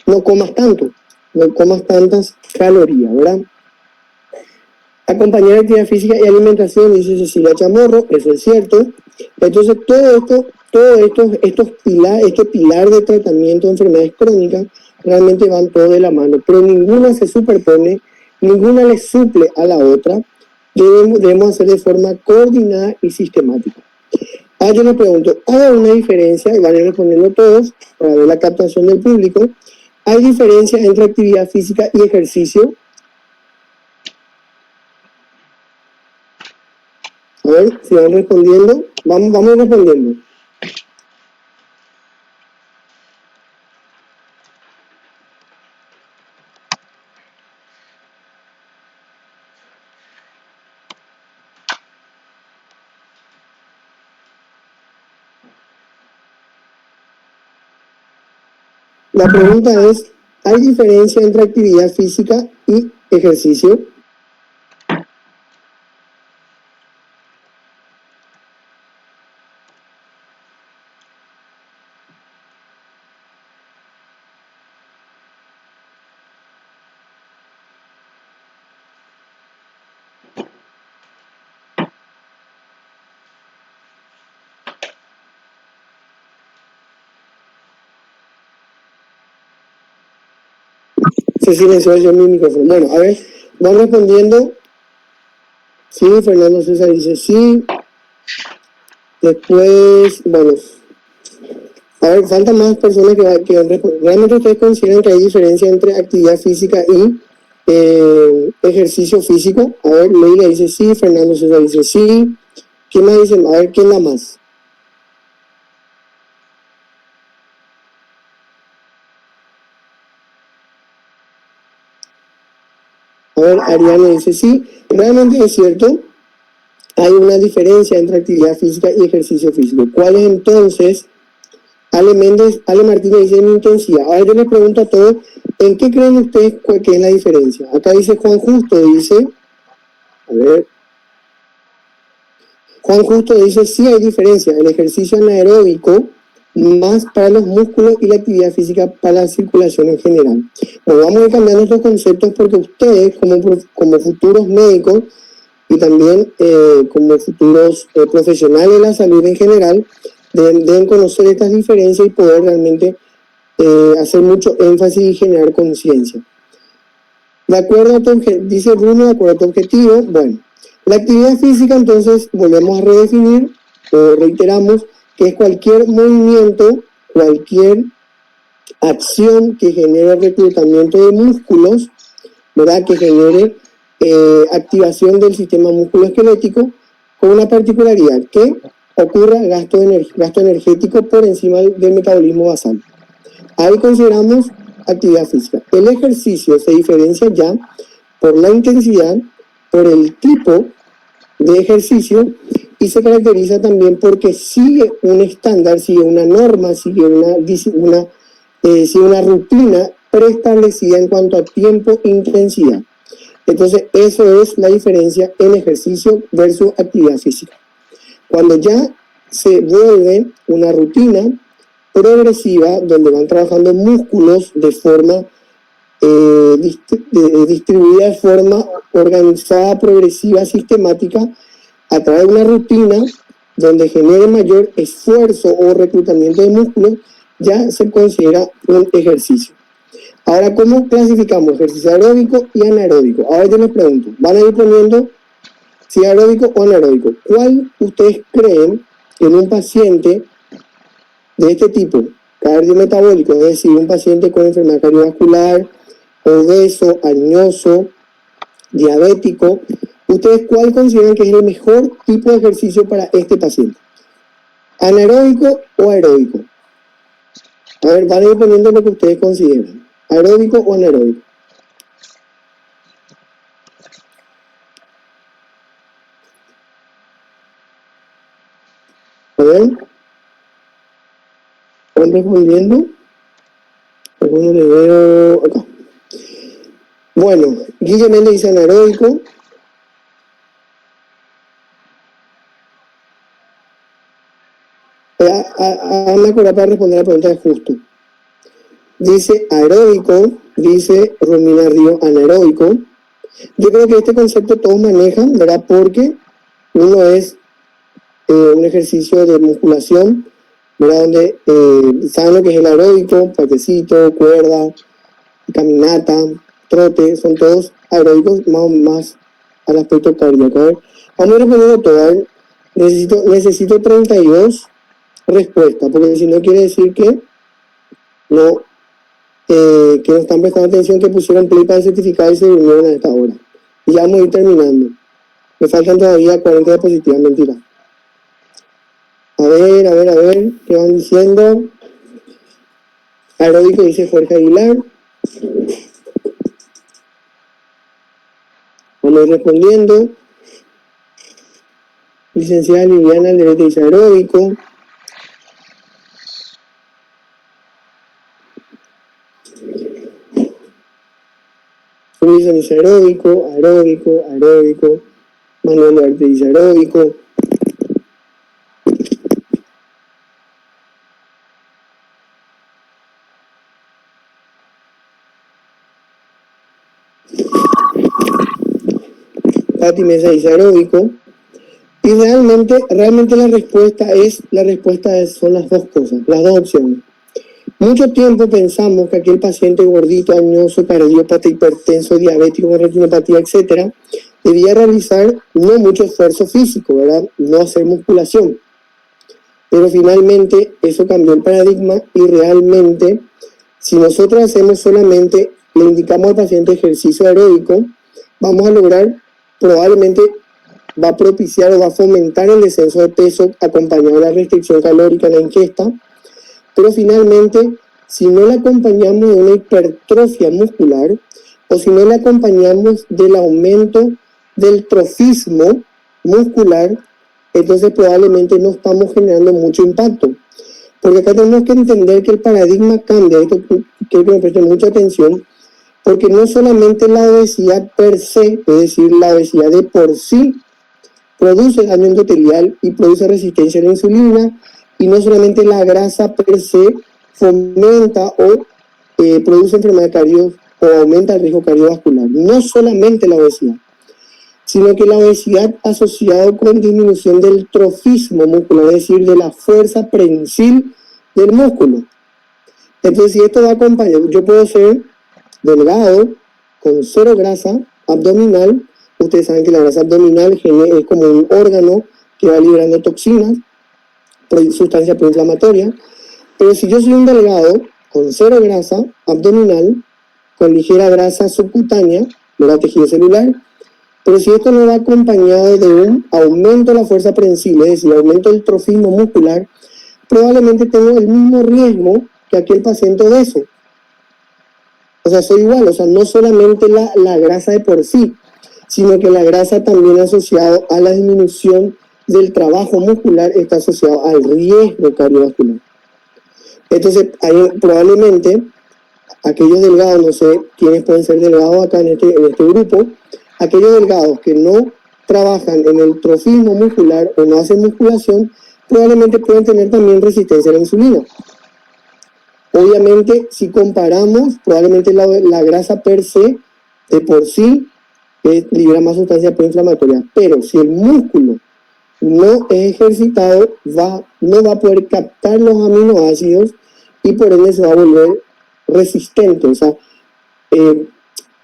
no comas tanto, no comas tantas calorías, ¿verdad? Acompañar actividad física y alimentación, dice Cecilia Chamorro, eso es cierto. Entonces, este pilar de tratamiento de enfermedades crónicas realmente van todos de la mano, pero ninguna se superpone, ninguna le suple a la otra, debemos hacer de forma coordinada y sistemática. Ahora yo les pregunto, ¿hay alguna diferencia? Y van a ir respondiendo todos para ver la captación del público. ¿Hay diferencia entre actividad física y ejercicio? A ver, si van respondiendo, vamos respondiendo. La pregunta es, ¿hay diferencia entre actividad física y ejercicio? Se silenció yo mi micrófono. Bueno, a ver, van respondiendo. Sí, Fernando César dice sí. Después, bueno, a ver, faltan más personas que van respondiendo. ¿Realmente ustedes consideran que hay diferencia entre actividad física y ejercicio físico? A ver, Leila dice sí, Fernando César dice sí. ¿Quién más dice? A ver, ¿quién da más? A ver, Ariana dice sí. Realmente es cierto, hay una diferencia entre actividad física y ejercicio físico. ¿Cuál es entonces? Ale Martínez dice en intensidad. Ahora yo les pregunto a todos, ¿en qué creen ustedes que es la diferencia? Acá dice Juan Justo, dice, a ver, Juan Justo dice, sí hay diferencia, el ejercicio anaeróbico más para los músculos y la actividad física para la circulación en general. Bueno, vamos a ir cambiando estos conceptos porque ustedes, como futuros médicos y también como futuros profesionales de la salud en general, deben conocer estas diferencias y poder realmente hacer mucho énfasis y generar conciencia. De acuerdo a tu objetivo, dice Bruno, de acuerdo a tu objetivo, bueno, la actividad física entonces volvemos a redefinir o reiteramos que es cualquier movimiento, cualquier acción que genere reclutamiento de músculos, ¿verdad? Que genere activación del sistema musculoesquelético con una particularidad, que ocurra gasto energético por encima del metabolismo basal. Ahí consideramos actividad física. El ejercicio se diferencia ya por la intensidad, por el tipo de ejercicio y se caracteriza también porque sigue un estándar, sigue una norma, sigue una rutina preestablecida en cuanto a tiempo e intensidad. Entonces, eso es la diferencia en ejercicio versus actividad física. Cuando ya se vuelve una rutina progresiva donde van trabajando músculos de forma distribuida, de forma organizada, progresiva, sistemática, a través de una rutina donde genere mayor esfuerzo o reclutamiento de músculos, ya se considera un ejercicio. Ahora, ¿cómo clasificamos ejercicio aeróbico y anaeróbico? Ahora yo les pregunto, van a ir poniendo si aeróbico o anaeróbico. ¿Cuál ustedes creen en un paciente de este tipo, cardiometabólico, es decir, un paciente con enfermedad cardiovascular, obeso, añoso, diabético, ¿ustedes cuál consideran que es el mejor tipo de ejercicio para este paciente? ¿Anaeróbico o aeróbico? A ver, van a ir poniendo lo que ustedes consideran. ¿Aeróbico o anaeróbico? A ver, ¿van respondiendo? ¿Cómo le veo acá? Bueno, Guille Méndez dice anaeróbico. Me acuerdo para responder la pregunta de Justo. Dice aeróbico, dice Romina Río anaeróbico. Yo creo que este concepto todos manejan, ¿verdad? Porque uno es un ejercicio de musculación, ¿verdad? Donde saben lo que es el aeróbico, patecito, cuerda, caminata, trote, son todos aeróbicos más al aspecto cardíaco. A ver, vamos a ir respondiendo todo. A ver, necesito 32 respuestas, porque si no quiere decir que no están prestando atención, que pusieron play para el certificado y se durmieron a esta hora. Y ya vamos a ir terminando. Me faltan todavía 40 diapositivas, mentira. A ver, ¿qué van diciendo? Aeróbico dice Jorge Aguilar. Vamos a ir respondiendo. Licenciada Liliana Alderete dice aeróbico. Luisa dice aeróbico. Manuel Duarte dice aeróbico. Pati Mesa dice aeróbico. Y realmente la respuesta son las dos cosas, las dos opciones. Mucho tiempo pensamos que aquel paciente gordito, añoso, cardiópata, hipertenso, diabético, con retinopatía, etcétera, debía realizar no mucho esfuerzo físico, ¿verdad? No hacer musculación. Pero finalmente eso cambió el paradigma y realmente, si nosotros hacemos solamente, le indicamos al paciente ejercicio aeróbico, vamos a lograr, probablemente va a propiciar o va a fomentar el descenso de peso acompañado de la restricción calórica en la ingesta, pero finalmente, si no la acompañamos de una hipertrofia muscular o si no la acompañamos del aumento del trofismo muscular, entonces probablemente no estamos generando mucho impacto. Porque acá tenemos que entender que el paradigma cambia, esto quiero que me presten mucha atención, porque no solamente la obesidad per se, es decir, la obesidad de por sí, produce daño endotelial y produce resistencia a la insulina, y no solamente la grasa per se fomenta o produce enfermedad cardio o aumenta el riesgo cardiovascular. No solamente la obesidad, sino que la obesidad asociada con disminución del trofismo muscular, es decir, de la fuerza prensil del músculo. Entonces, si esto va acompañado, yo puedo ser delgado, con cero grasa abdominal. Ustedes saben que la grasa abdominal es como un órgano que va liberando toxinas, sustancias proinflamatorias. Pero si yo soy un delgado con cero grasa abdominal, con ligera grasa subcutánea, ¿verdad? Tejido celular, pero si esto no va acompañado de un aumento de la fuerza prensil, es decir, aumento del trofismo muscular, probablemente tengo el mismo riesgo que aquel paciente obeso. O sea, soy igual, o sea, no solamente la grasa de por sí, sino que la grasa también asociada a la disminución del trabajo muscular está asociado al riesgo cardiovascular. Entonces, ahí probablemente aquellos delgados, no sé quiénes pueden ser delgados acá en este grupo, aquellos delgados que no trabajan en el trofismo muscular o no hacen musculación, probablemente pueden tener también resistencia a la insulina. Obviamente, si comparamos, probablemente la grasa per se, de por sí, libera más sustancias proinflamatorias. Pero si el músculo no es ejercitado, no va a poder captar los aminoácidos y por ende se va a volver resistente. O sea,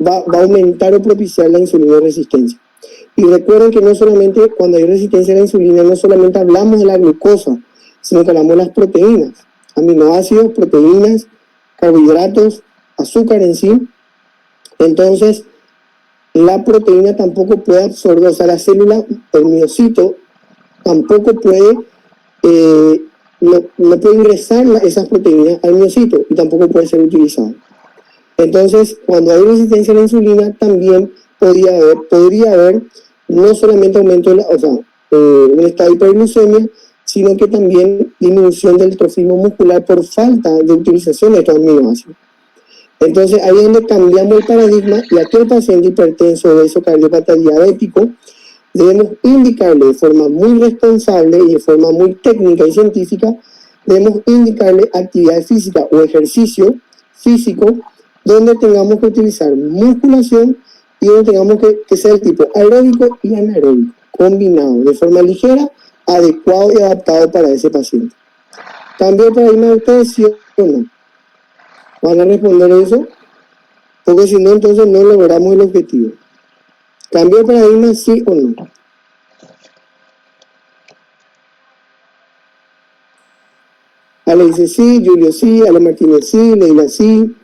va a aumentar o propiciar la insulina resistencia. Y recuerden que no solamente cuando hay resistencia a la insulina, no solamente hablamos de la glucosa, sino que hablamos de las proteínas, aminoácidos, proteínas, carbohidratos, azúcar en sí. Entonces, la proteína tampoco puede absorber, o sea, la célula, el miocito, tampoco puede, no puede ingresar esas proteínas al miocito y tampoco puede ser utilizado. Entonces, cuando hay resistencia a la insulina, también podría haber no solamente aumento de un estado de hiperglucemia, sino que también disminución del trofismo muscular por falta de utilización de estos aminoácidos. Entonces ahí es donde cambiamos el paradigma y a aquel paciente hipertenso, obeso, cardiópata, diabético, debemos indicarle de forma muy responsable y de forma muy técnica y científica, debemos indicarle actividad física o ejercicio físico donde tengamos que utilizar musculación y donde tengamos que ser el tipo aeróbico y anaeróbico, combinado de forma ligera, adecuado y adaptado para ese paciente. ¿Cambio de paradigma de ustedes, sí o no? ¿Van a responder eso? Porque si no, entonces no logramos el objetivo. ¿Cambio de paradigma, sí o no? Ale dice sí, Julio sí, Ale Martínez sí, Leila sí,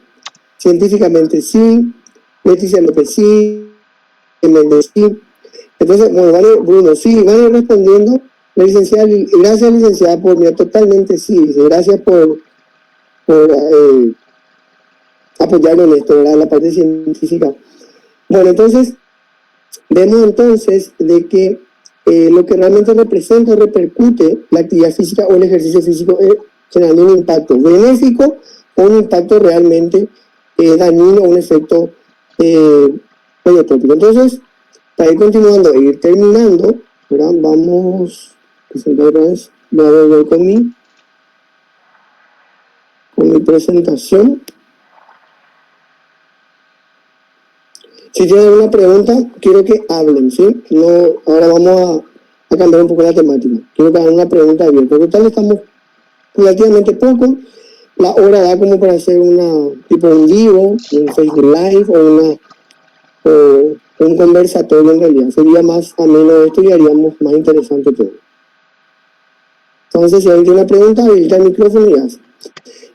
científicamente sí, Leticia López sí, Méndez sí. Entonces, bueno, vale, Bruno, sí, van a ir respondiendo. La licenciada, gracias, licenciada, por mí, totalmente sí. Gracias por apoyarnos en esto, ¿verdad? La parte científica. Bueno, entonces, vemos entonces de que lo que realmente representa o repercute la actividad física o el ejercicio físico es generando un impacto benéfico o un impacto realmente dañino o un efecto pleiotópico. Entonces, para ir continuando e ir terminando, ¿verdad? Vamos a presentar otra vez, voy a volver con mi presentación. Si tienen alguna pregunta, quiero que hablen, ¿sí? No, ahora vamos a cambiar un poco la temática. Quiero que hagan una pregunta abierta. Porque tal estamos relativamente poco. La hora da como para hacer una tipo en vivo, un Facebook Live o un conversatorio en realidad. Sería más ameno esto y haríamos más interesante todo. Entonces, si alguien tiene una pregunta, habilita el micrófono y hace.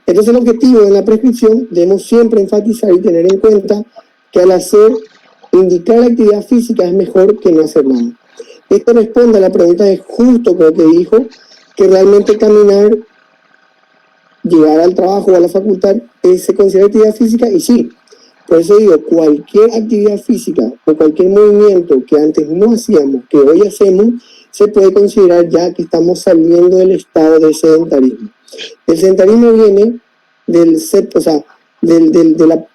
Entonces, el objetivo de la prescripción, debemos siempre enfatizar y tener en cuenta que al indicar la actividad física es mejor que no hacer nada. Esto responde a la pregunta de justo con lo que dijo, que realmente caminar, llegar al trabajo o a la facultad, se considera actividad física, y sí. Por eso digo, cualquier actividad física o cualquier movimiento que antes no hacíamos, que hoy hacemos, se puede considerar ya que estamos saliendo del estado de sedentarismo. El sedentarismo viene del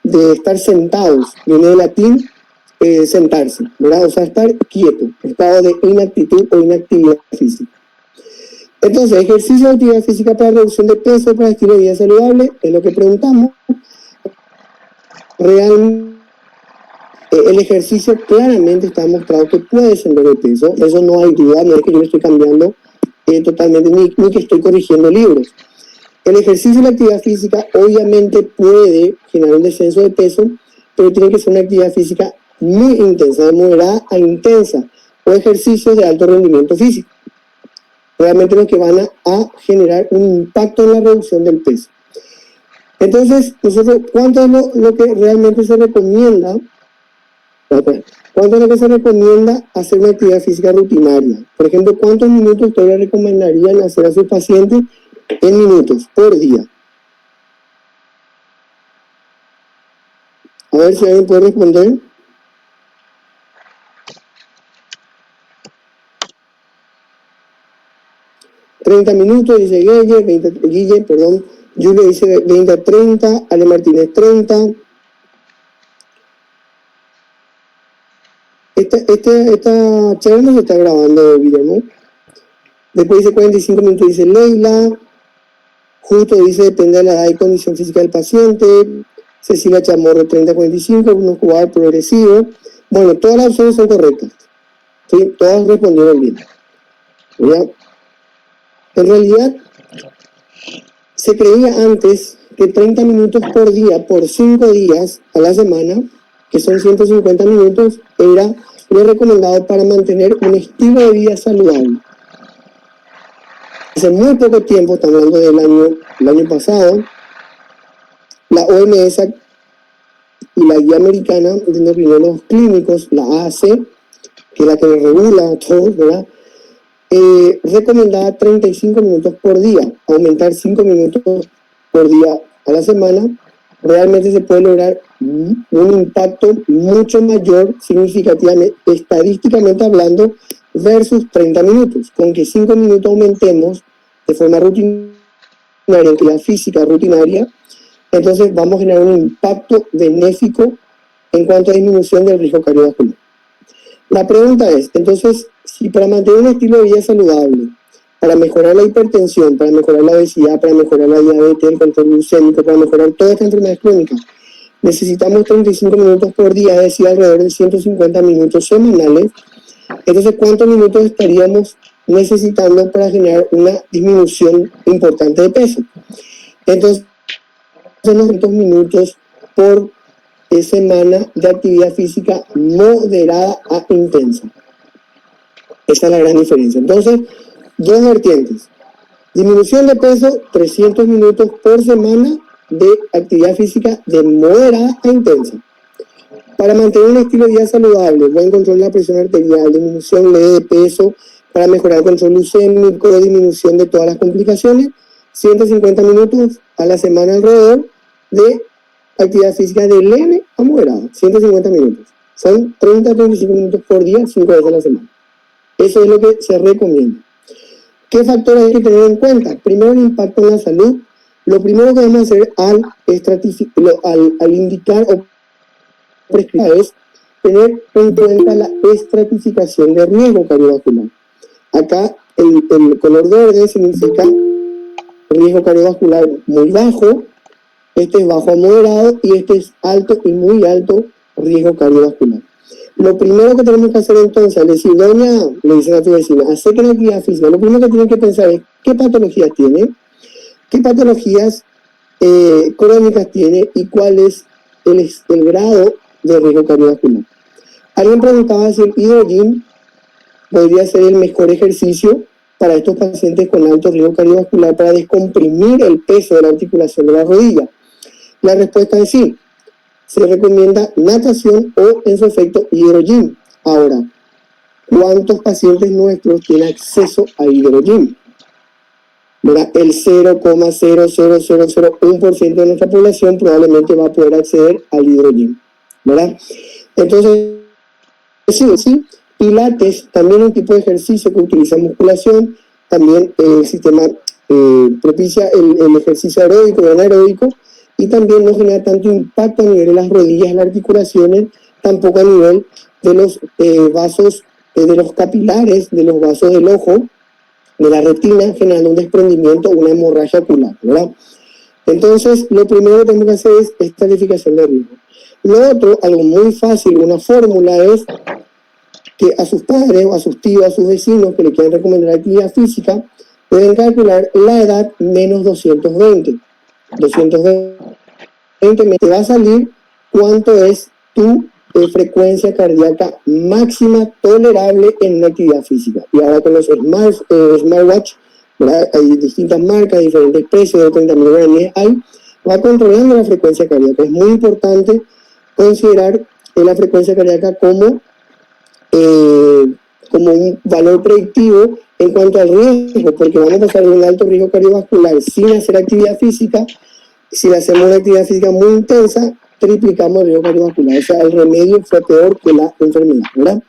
de estar sentados, viene del latín sentarse, ¿verdad? O sea, estar quieto, estado de inactitud o inactividad física. Entonces, ejercicio de actividad física para reducción de peso, para estilo de vida saludable, es lo que preguntamos. Realmente, el ejercicio claramente está demostrado que puede descender de peso, eso no hay duda, no es que yo estoy cambiando totalmente, ni que estoy corrigiendo libros. El ejercicio y la actividad física obviamente puede generar un descenso de peso, pero tiene que ser una actividad física muy intensa, de moderada a intensa, o ejercicios de alto rendimiento físico. Realmente los que van a generar un impacto en la reducción del peso. Entonces, nosotros, ¿cuánto es lo que realmente se recomienda? ¿Cuánto es lo que se recomienda hacer una actividad física rutinaria? Por ejemplo, ¿cuántos minutos ustedes le recomendarían hacer a sus pacientes en minutos por día? A ver si alguien puede responder. $30 minutos, dice Guille, perdón. Julio dice 20 a 30, Ale Martínez 30. Esta charla no se está grabando, Guillermo. Después dice 45 minutos, dice Leila. Justo dice depende de la edad y condición física del paciente. Cecilia Chamorro 30 a 45, un jugador progresivo. Bueno, todas las opciones son correctas. ¿Sí? Todas respondieron bien. ¿Ya? En realidad, se creía antes que 30 minutos por día, por 5 días a la semana, que son 150 minutos, era lo recomendado para mantener un estilo de vida saludable. Hace muy poco tiempo, estamos hablando del año pasado, la OMS y la Guía Americana de Endocrinologos Clínicos, la AAC, que es la que regula todo, ¿verdad? Recomendaba 35 minutos por día, aumentar 5 minutos por día a la semana. Realmente se puede lograr un impacto mucho mayor, significativamente, estadísticamente hablando, versus 30 minutos. Con que 5 minutos aumentemos de forma rutinaria, actividad física rutinaria, entonces vamos a generar un impacto benéfico en cuanto a disminución del riesgo cardiovascular. La pregunta es, entonces, si para mantener un estilo de vida saludable, para mejorar la hipertensión, para mejorar la obesidad, para mejorar la diabetes, el control glucémico, para mejorar todas estas enfermedades crónicas, necesitamos 35 minutos por día, es decir, alrededor de 150 minutos semanales, entonces, ¿cuántos minutos estaríamos necesitando para generar una disminución importante de peso? Entonces, unos 200 minutos por semana de actividad física moderada a intensa. Esa es la gran diferencia. Entonces, dos vertientes. Disminución de peso, 300 minutos por semana de actividad física de moderada a intensa. Para mantener un estilo de vida saludable, buen control de la presión arterial, disminución leve de peso, para mejorar el control glucémico, disminución de todas las complicaciones, 150 minutos a la semana alrededor de actividad física de leve a moderada, 150 minutos. Son 30 a 35 minutos por día, 5 veces a la semana. Eso es lo que se recomienda. ¿Qué factores hay que tener en cuenta? Primero, el impacto en la salud. Lo primero que vamos a hacer al indicar o prescribir es tener en cuenta la estratificación de riesgo cardiovascular. Acá el color verde significa riesgo cardiovascular muy bajo, este es bajo a moderado y este es alto y muy alto riesgo cardiovascular. Lo primero que tenemos que hacer entonces, al decir, doña, le dicen a tu vecina, acerca de la actividad física, lo primero que tienen que pensar es qué patologías tiene, qué patologías crónicas tiene y cuál es el grado de riesgo cardiovascular. Alguien preguntaba si el hidrogym podría ser el mejor ejercicio para estos pacientes con alto riesgo cardiovascular para descomprimir el peso de la articulación de la rodilla. La respuesta es sí. Se recomienda natación o, en su efecto, hidrogym. Ahora, ¿cuántos pacientes nuestros tienen acceso a hidrogym? ¿Verdad? El 0,00001% de nuestra población probablemente va a poder acceder al hidrogym, ¿verdad? Entonces, sí, pilates, también un tipo de ejercicio que utiliza musculación, también el sistema propicia el ejercicio aeróbico y anaeróbico, y también no genera tanto impacto a nivel de las rodillas, las articulaciones, tampoco a nivel de los vasos, de los capilares, de los vasos del ojo, de la retina, generando un desprendimiento, una hemorragia ocular, ¿verdad? Entonces, lo primero que tenemos que hacer es estratificación de riesgo. Lo otro, algo muy fácil, una fórmula es que a sus padres o a sus tíos, a sus vecinos que le quieran recomendar actividad física, pueden calcular la edad menos 220. 220 te va a salir cuánto es tu frecuencia cardíaca máxima tolerable en una actividad física. Y ahora con los smartwatch, ¿verdad? Hay distintas marcas, diferentes precios, de 30.000 guaraníes va controlando la frecuencia cardíaca. Es muy importante considerar la frecuencia cardíaca como un valor predictivo en cuanto al riesgo, porque vamos a pasar de un alto riesgo cardiovascular sin hacer actividad física. Si hacemos una actividad física muy intensa, triplicamos el riesgo cardiovascular. O sea, el remedio fue peor que la enfermedad, ¿verdad?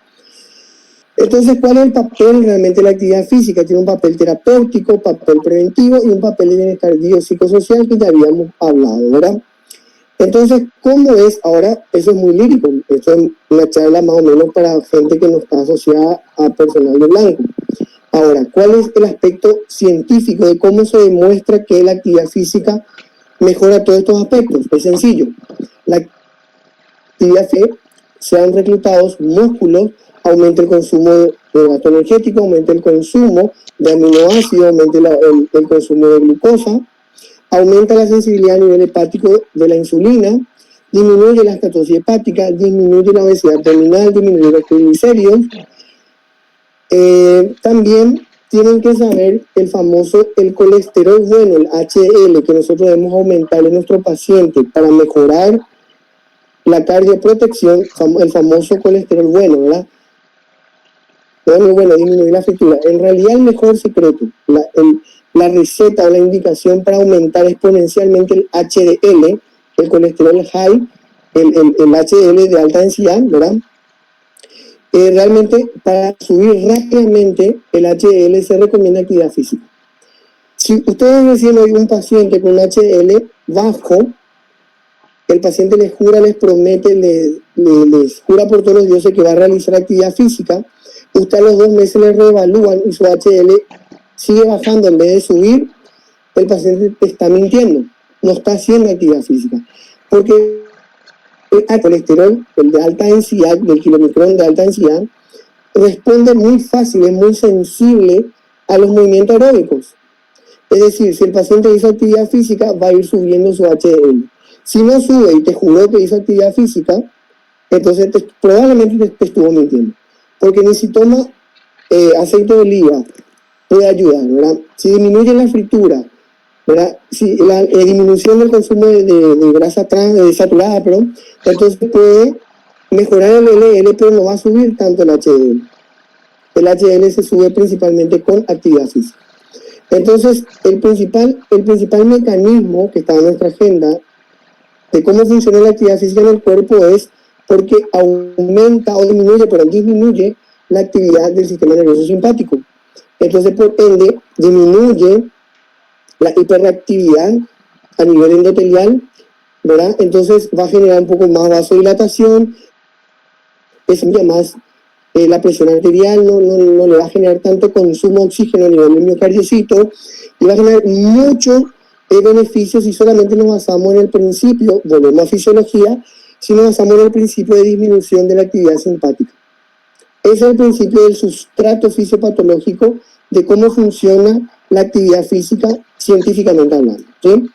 Entonces, ¿cuál es el papel realmente de la actividad física? Tiene un papel terapéutico, papel preventivo y un papel de bienestar biopsicosocial que ya habíamos hablado, ¿verdad? Entonces, ¿cómo es? Ahora, eso es muy lírico. Esto es una charla más o menos para gente que no está asociada a personal de blanco. Ahora, ¿cuál es el aspecto científico de cómo se demuestra que la actividad física mejora todos estos aspectos? Es sencillo. La actividad física, sean reclutados músculos, aumenta el consumo de gasto energético, aumenta el consumo de aminoácidos, aumenta el consumo de glucosa, aumenta la sensibilidad a nivel hepático de la insulina, disminuye la estatosis hepática, disminuye la obesidad abdominal, disminuye los triglicéridos. También tienen que saber el colesterol bueno, el HDL, que nosotros debemos aumentar en nuestro paciente para mejorar la cardioprotección, el famoso colesterol bueno, ¿verdad? Bueno, disminuir la fritura. En realidad el mejor secreto, la receta o la indicación para aumentar exponencialmente el HDL, el colesterol high, el HDL de alta densidad, ¿verdad? Realmente para subir rápidamente el HDL se recomienda actividad física. Si ustedes reciben hoy un paciente con un HDL bajo, el paciente les jura, les promete, les jura por todos los dioses que va a realizar actividad física, usted a los 2 meses le reevalúan y su HDL sigue bajando en vez de subir, el paciente te está mintiendo, no está haciendo actividad física. Porque el colesterol, el de alta densidad, del kilomicrón de alta densidad, responde muy fácil, es muy sensible a los movimientos aeróbicos. Es decir, si el paciente hizo actividad física, va a ir subiendo su HDL. Si no sube y te juró que hizo actividad física, entonces probablemente te estuvo mintiendo. Porque ni si toma aceite de oliva puede ayudar, ¿verdad? Si disminuye la fritura, ¿verdad? Si la disminución del consumo de grasa saturada, perdón, entonces puede mejorar el LDL, pero no va a subir tanto el HDL. El HDL se sube principalmente con actividad física. Entonces, el principal mecanismo que está en nuestra agenda de cómo funciona la actividad física en el cuerpo es porque aumenta o disminuye la actividad del sistema nervioso simpático. Entonces, por ende, disminuye la hiperactividad a nivel endotelial, ¿verdad? Entonces va a generar un poco más vasodilatación, es más la presión arterial, no le va a generar tanto consumo de oxígeno a nivel del miocardiocito, y va a generar muchos beneficios si solamente nos basamos en el principio, volvemos a fisiología, si nos basamos en el principio de disminución de la actividad simpática. Ese es el principio del sustrato fisiopatológico de cómo funciona la actividad física científicamente hablando, ¿sí?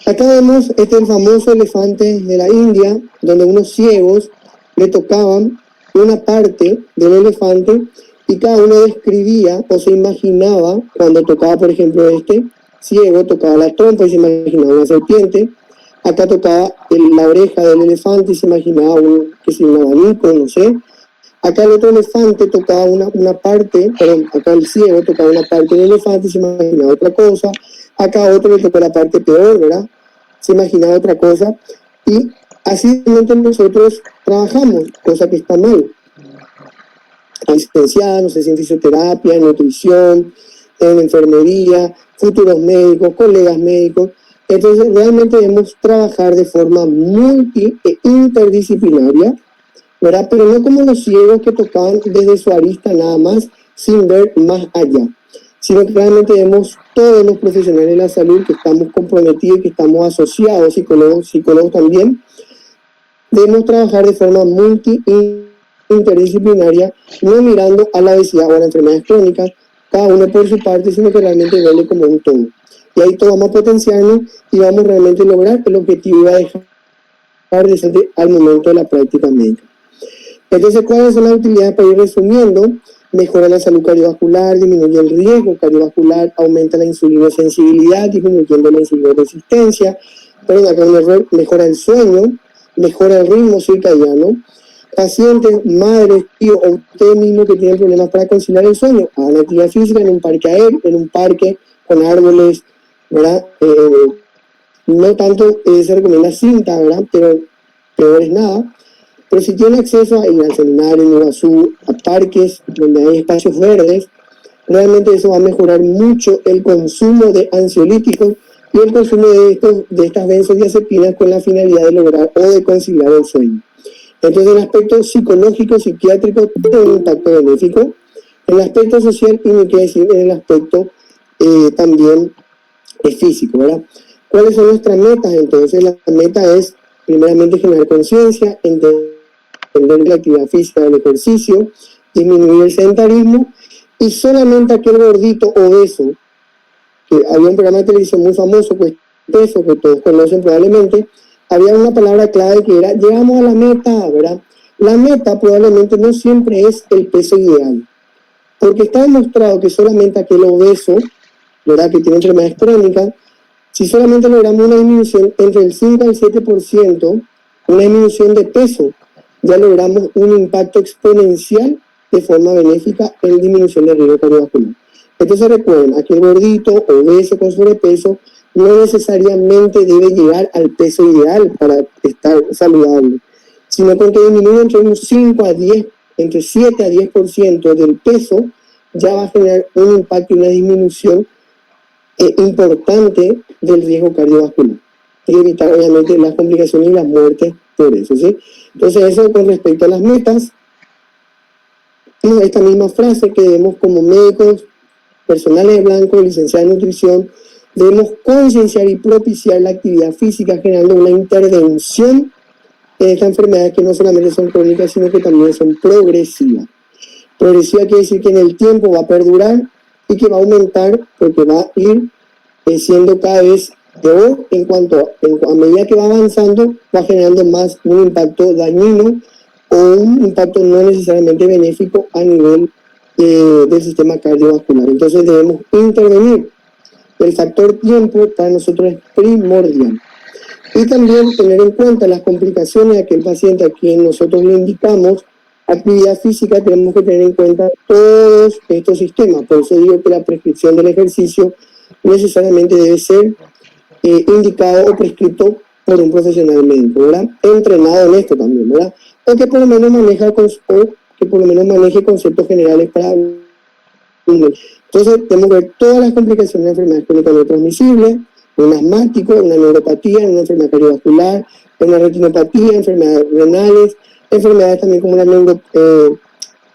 Acá vemos el famoso elefante de la India, donde unos ciegos le tocaban una parte del elefante y cada uno describía o se imaginaba, cuando tocaba, por ejemplo, ciego, tocaba la trompa y se imaginaba una serpiente. Acá tocaba la oreja del elefante y se imaginaba un abanico, no sé. Acá el otro elefante tocaba una parte, perdón, acá el ciego tocaba una parte del elefante y se imaginaba otra cosa. Acá otro le tocó la parte peor, ¿verdad? Se imaginaba otra cosa. Y así nosotros trabajamos, cosa que está mal. Hay licenciados, en fisioterapia, en nutrición, en enfermería, futuros médicos, colegas médicos. Entonces realmente debemos trabajar de forma multi e interdisciplinaria, ¿verdad? Pero no como los ciegos que tocaban desde su arista nada más, sin ver más allá, sino que realmente vemos todos los profesionales de la salud que estamos comprometidos, que estamos asociados, psicólogos también, debemos trabajar de forma multi interdisciplinaria, no mirando a la obesidad o a las enfermedades crónicas, cada uno por su parte, sino que realmente verle como un todo. Y ahí todos vamos a potenciarnos y vamos realmente a lograr el objetivo y a dejar de ser al momento de la práctica médica. Entonces, ¿cuáles son las utilidades para ir resumiendo? Mejora la salud cardiovascular, disminuye el riesgo cardiovascular, aumenta la insulinosensibilidad, disminuyendo la insulinoresistencia, perdón, acá un error, mejora el sueño, mejora el ritmo circadiano. Pacientes, madres, tíos o usted mismo que tienen problemas para conciliar el sueño, hagan actividad física en un parque con árboles, ¿verdad? No tanto se recomienda cinta, ¿verdad? Pero peor es nada. Pero si tiene acceso a ir al seminario, en Iguazú, a parques donde hay espacios verdes, realmente eso va a mejorar mucho el consumo de ansiolíticos y el consumo de estas benzodiazepinas con la finalidad de lograr o de conciliar el sueño. Entonces, el aspecto psicológico, psiquiátrico, tiene un impacto benéfico. El aspecto social, y me quiere decir, en el aspecto también físico, ¿verdad? ¿Cuáles son nuestras metas? Entonces, la meta es, primeramente, generar conciencia, entender la actividad física del ejercicio, disminuir el sedentarismo, y solamente aquel gordito obeso, que había un programa de televisión muy famoso, pues peso, que todos conocen probablemente, había una palabra clave que era, llegamos a la meta, ¿verdad? La meta probablemente no siempre es el peso ideal, porque está demostrado que solamente aquel obeso, ¿verdad?, que tiene enfermedades crónicas, si solamente logramos una disminución entre el 5 al 7%, una disminución de peso, ya logramos un impacto exponencial de forma benéfica en disminución de riesgo cardiovascular. Entonces recuerden, aquel gordito, obeso con sobrepeso, no necesariamente debe llegar al peso ideal para estar saludable, sino con que disminuya entre un 5 a 10, entre 7 a 10% del peso, ya va a generar un impacto y una disminución importante del riesgo cardiovascular. y evitar obviamente las complicaciones y la muerte por eso, ¿sí? Entonces eso con respecto a las metas, esta misma frase que debemos como médicos, personales de blanco, licenciados en nutrición, debemos concienciar y propiciar la actividad física generando una intervención en estas enfermedades que no solamente son crónicas, sino que también son progresivas. Progresiva quiere decir que en el tiempo va a perdurar y que va a aumentar porque va a ir siendo cada vez peor a medida que va avanzando, va generando más un impacto dañino o un impacto no necesariamente benéfico a nivel del sistema cardiovascular. Entonces debemos intervenir. El factor tiempo para nosotros es primordial. Y también tener en cuenta las complicaciones de aquel paciente a quien nosotros le indicamos actividad física, tenemos que tener en cuenta todos estos sistemas. Por eso digo que la prescripción del ejercicio necesariamente debe ser indicado o prescrito por un profesional médico, ¿verdad? Entrenado en esto también, ¿verdad? O que por lo menos maneje conceptos generales para. Entonces, tenemos que ver todas las complicaciones de enfermedades crónicas no transmisibles, un asmático, una neuropatía, una enfermedad cardiovascular, una retinopatía, enfermedades renales, enfermedades también como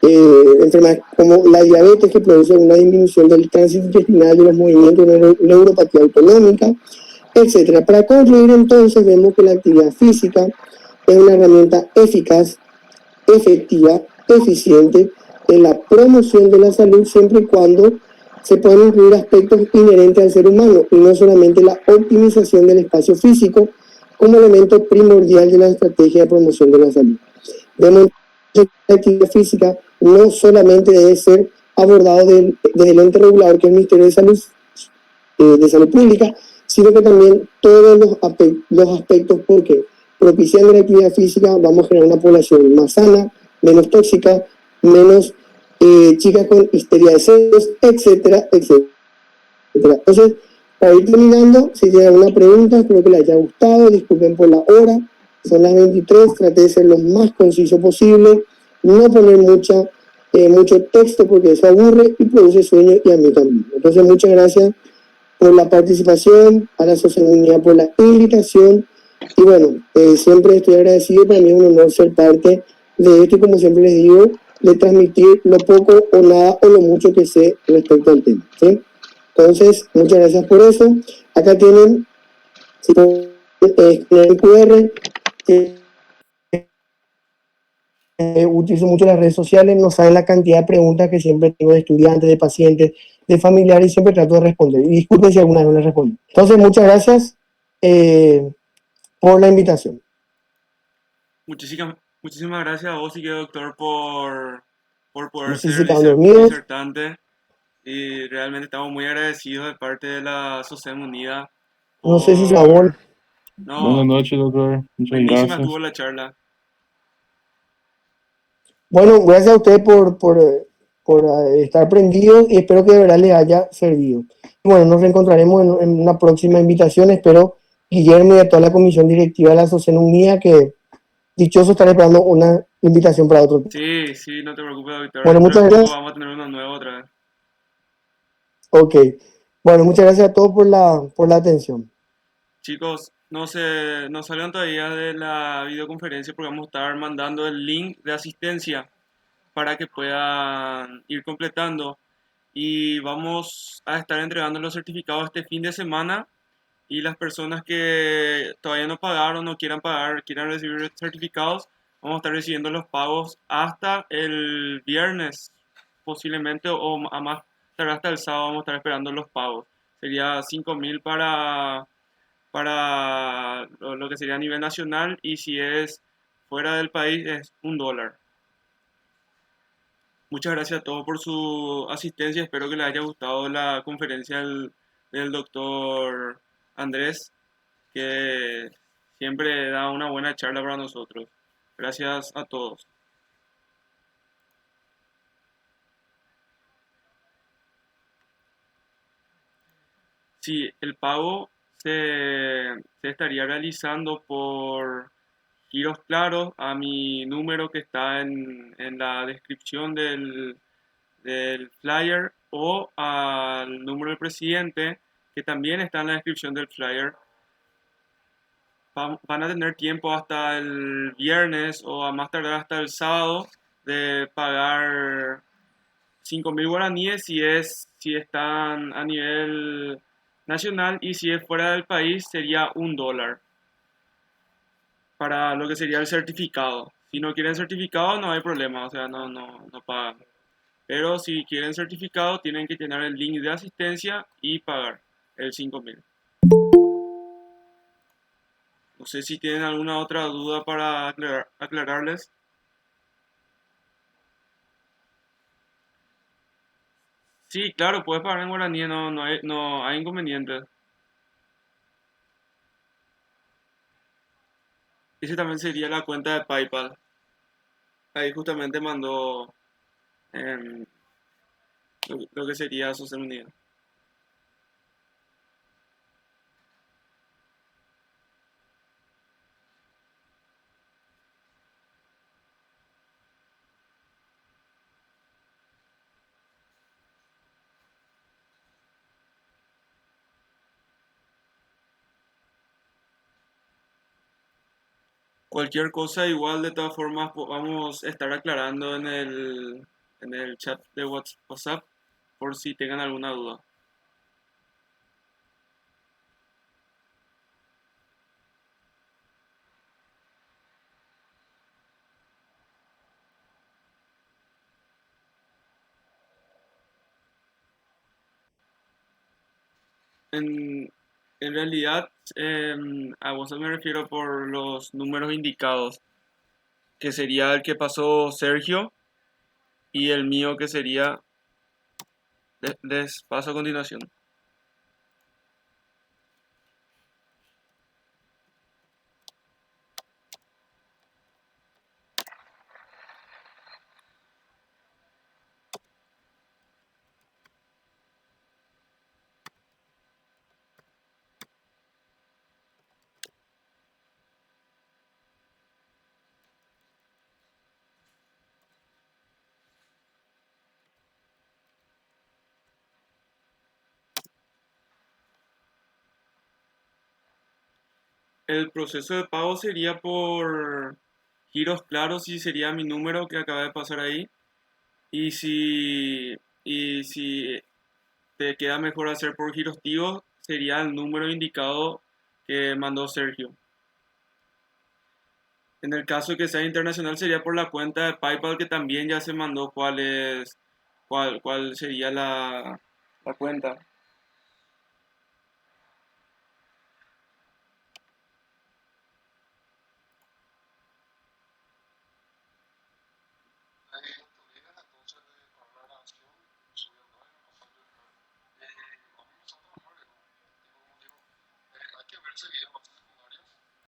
enfermedades como la diabetes que produce una disminución del tránsito intestinal de los movimientos, una neuropatía autonómica, etcétera. Para concluir, entonces, vemos que la actividad física es una herramienta eficaz, efectiva, eficiente en la promoción de la salud siempre y cuando se puedan incluir aspectos inherentes al ser humano y no solamente la optimización del espacio físico como elemento primordial de la estrategia de promoción de la salud. Vemos que la actividad física no solamente debe ser abordado desde el ente regulador que es el Ministerio de Salud Pública, sino que también todos los aspectos, porque propiciando la actividad física vamos a generar una población más sana, menos tóxica, menos chicas con histeria de celos, etcétera, etcétera. Entonces, para ir terminando, si tienen alguna pregunta, espero que les haya gustado, disculpen por la hora, son las 23, traté de ser lo más conciso posible, no poner mucho texto porque eso aburre y produce sueño y a mí también. Entonces, muchas gracias por la participación, a la sociedad por la invitación y bueno, siempre estoy agradecido, para mí es un honor ser parte de esto y como siempre les digo, de transmitir lo poco o nada o lo mucho que sé respecto al tema, ¿sí? Entonces, muchas gracias por eso. Acá tienen, si pueden, el QR, utilizo mucho las redes sociales, no saben la cantidad de preguntas que siempre tengo de estudiantes, de pacientes, de familiares, y siempre trato de responder. Y disculpen si alguna vez no les respondo. Entonces, muchas gracias por la invitación. Muchísimas gracias a vos, y que doctor, por No poder sé si ser estaban dormidos, disertante, y realmente estamos muy agradecidos de parte de la Sociedad Unida no sé si se acabó. por... Buenas No, noches, doctor. Muchas buenísima gracias. estuvo la charla. Bueno, gracias a ustedes por estar prendidos y espero que de verdad les haya servido. Bueno, nos reencontraremos en una próxima invitación. Espero, Guillermo y a toda la comisión directiva de la Sociedad Unida, que dichoso estar esperando una invitación para otro tema. Sí, sí, no te preocupes, doctor. Bueno, Dentro de muchas poco gracias. vamos a tener uno nuevo otra vez. Ok. Bueno, muchas gracias a todos por la atención. Chicos, no salgan todavía de la videoconferencia porque vamos a estar mandando el link de asistencia para que puedan ir completando. Y vamos a estar entregando los certificados este fin de semana. Y las personas que todavía no pagaron o quieran pagar, quieran recibir certificados, vamos a estar recibiendo los pagos hasta el viernes, posiblemente, o a más tardar hasta el sábado vamos a estar esperando los pagos. Sería 5.000 para lo que sería a nivel nacional, y si es fuera del país es $1. Muchas gracias a todos por su asistencia. Espero que les haya gustado la conferencia del doctor Andrés, que siempre da una buena charla para nosotros. Gracias a todos. Sí, el pago se estaría realizando por giros claros a mi número que está en la descripción del flyer, o al número del presidente que también está en la descripción del flyer. van a tener tiempo hasta el viernes o a más tardar hasta el sábado de pagar 5.000 guaraníes si están a nivel nacional, y si es fuera del país sería $1 para lo que sería el certificado. Si no quieren certificado no hay problema, o sea, no pagan. Pero si quieren certificado tienen que tener el link de asistencia y pagar el 5.000. No sé si tienen alguna otra duda para aclararles. Sí, claro, puedes pagar en guaraní, no hay inconveniente. Ese también sería la cuenta de PayPal. Ahí justamente mandó em, lo que sería social media. Cualquier cosa, igual de todas formas vamos a estar aclarando en el chat de WhatsApp por si tengan alguna duda. En, en realidad, a WhatsApp me refiero por los números indicados, que sería el que pasó Sergio y el mío que sería, les paso a continuación. El proceso de pago sería por giros claros, y sería mi número que acaba de pasar ahí. Y si te queda mejor hacer por giros Tigo, sería el número indicado que mandó Sergio. En el caso que sea internacional sería por la cuenta de PayPal, que también ya se mandó cuál sería la cuenta.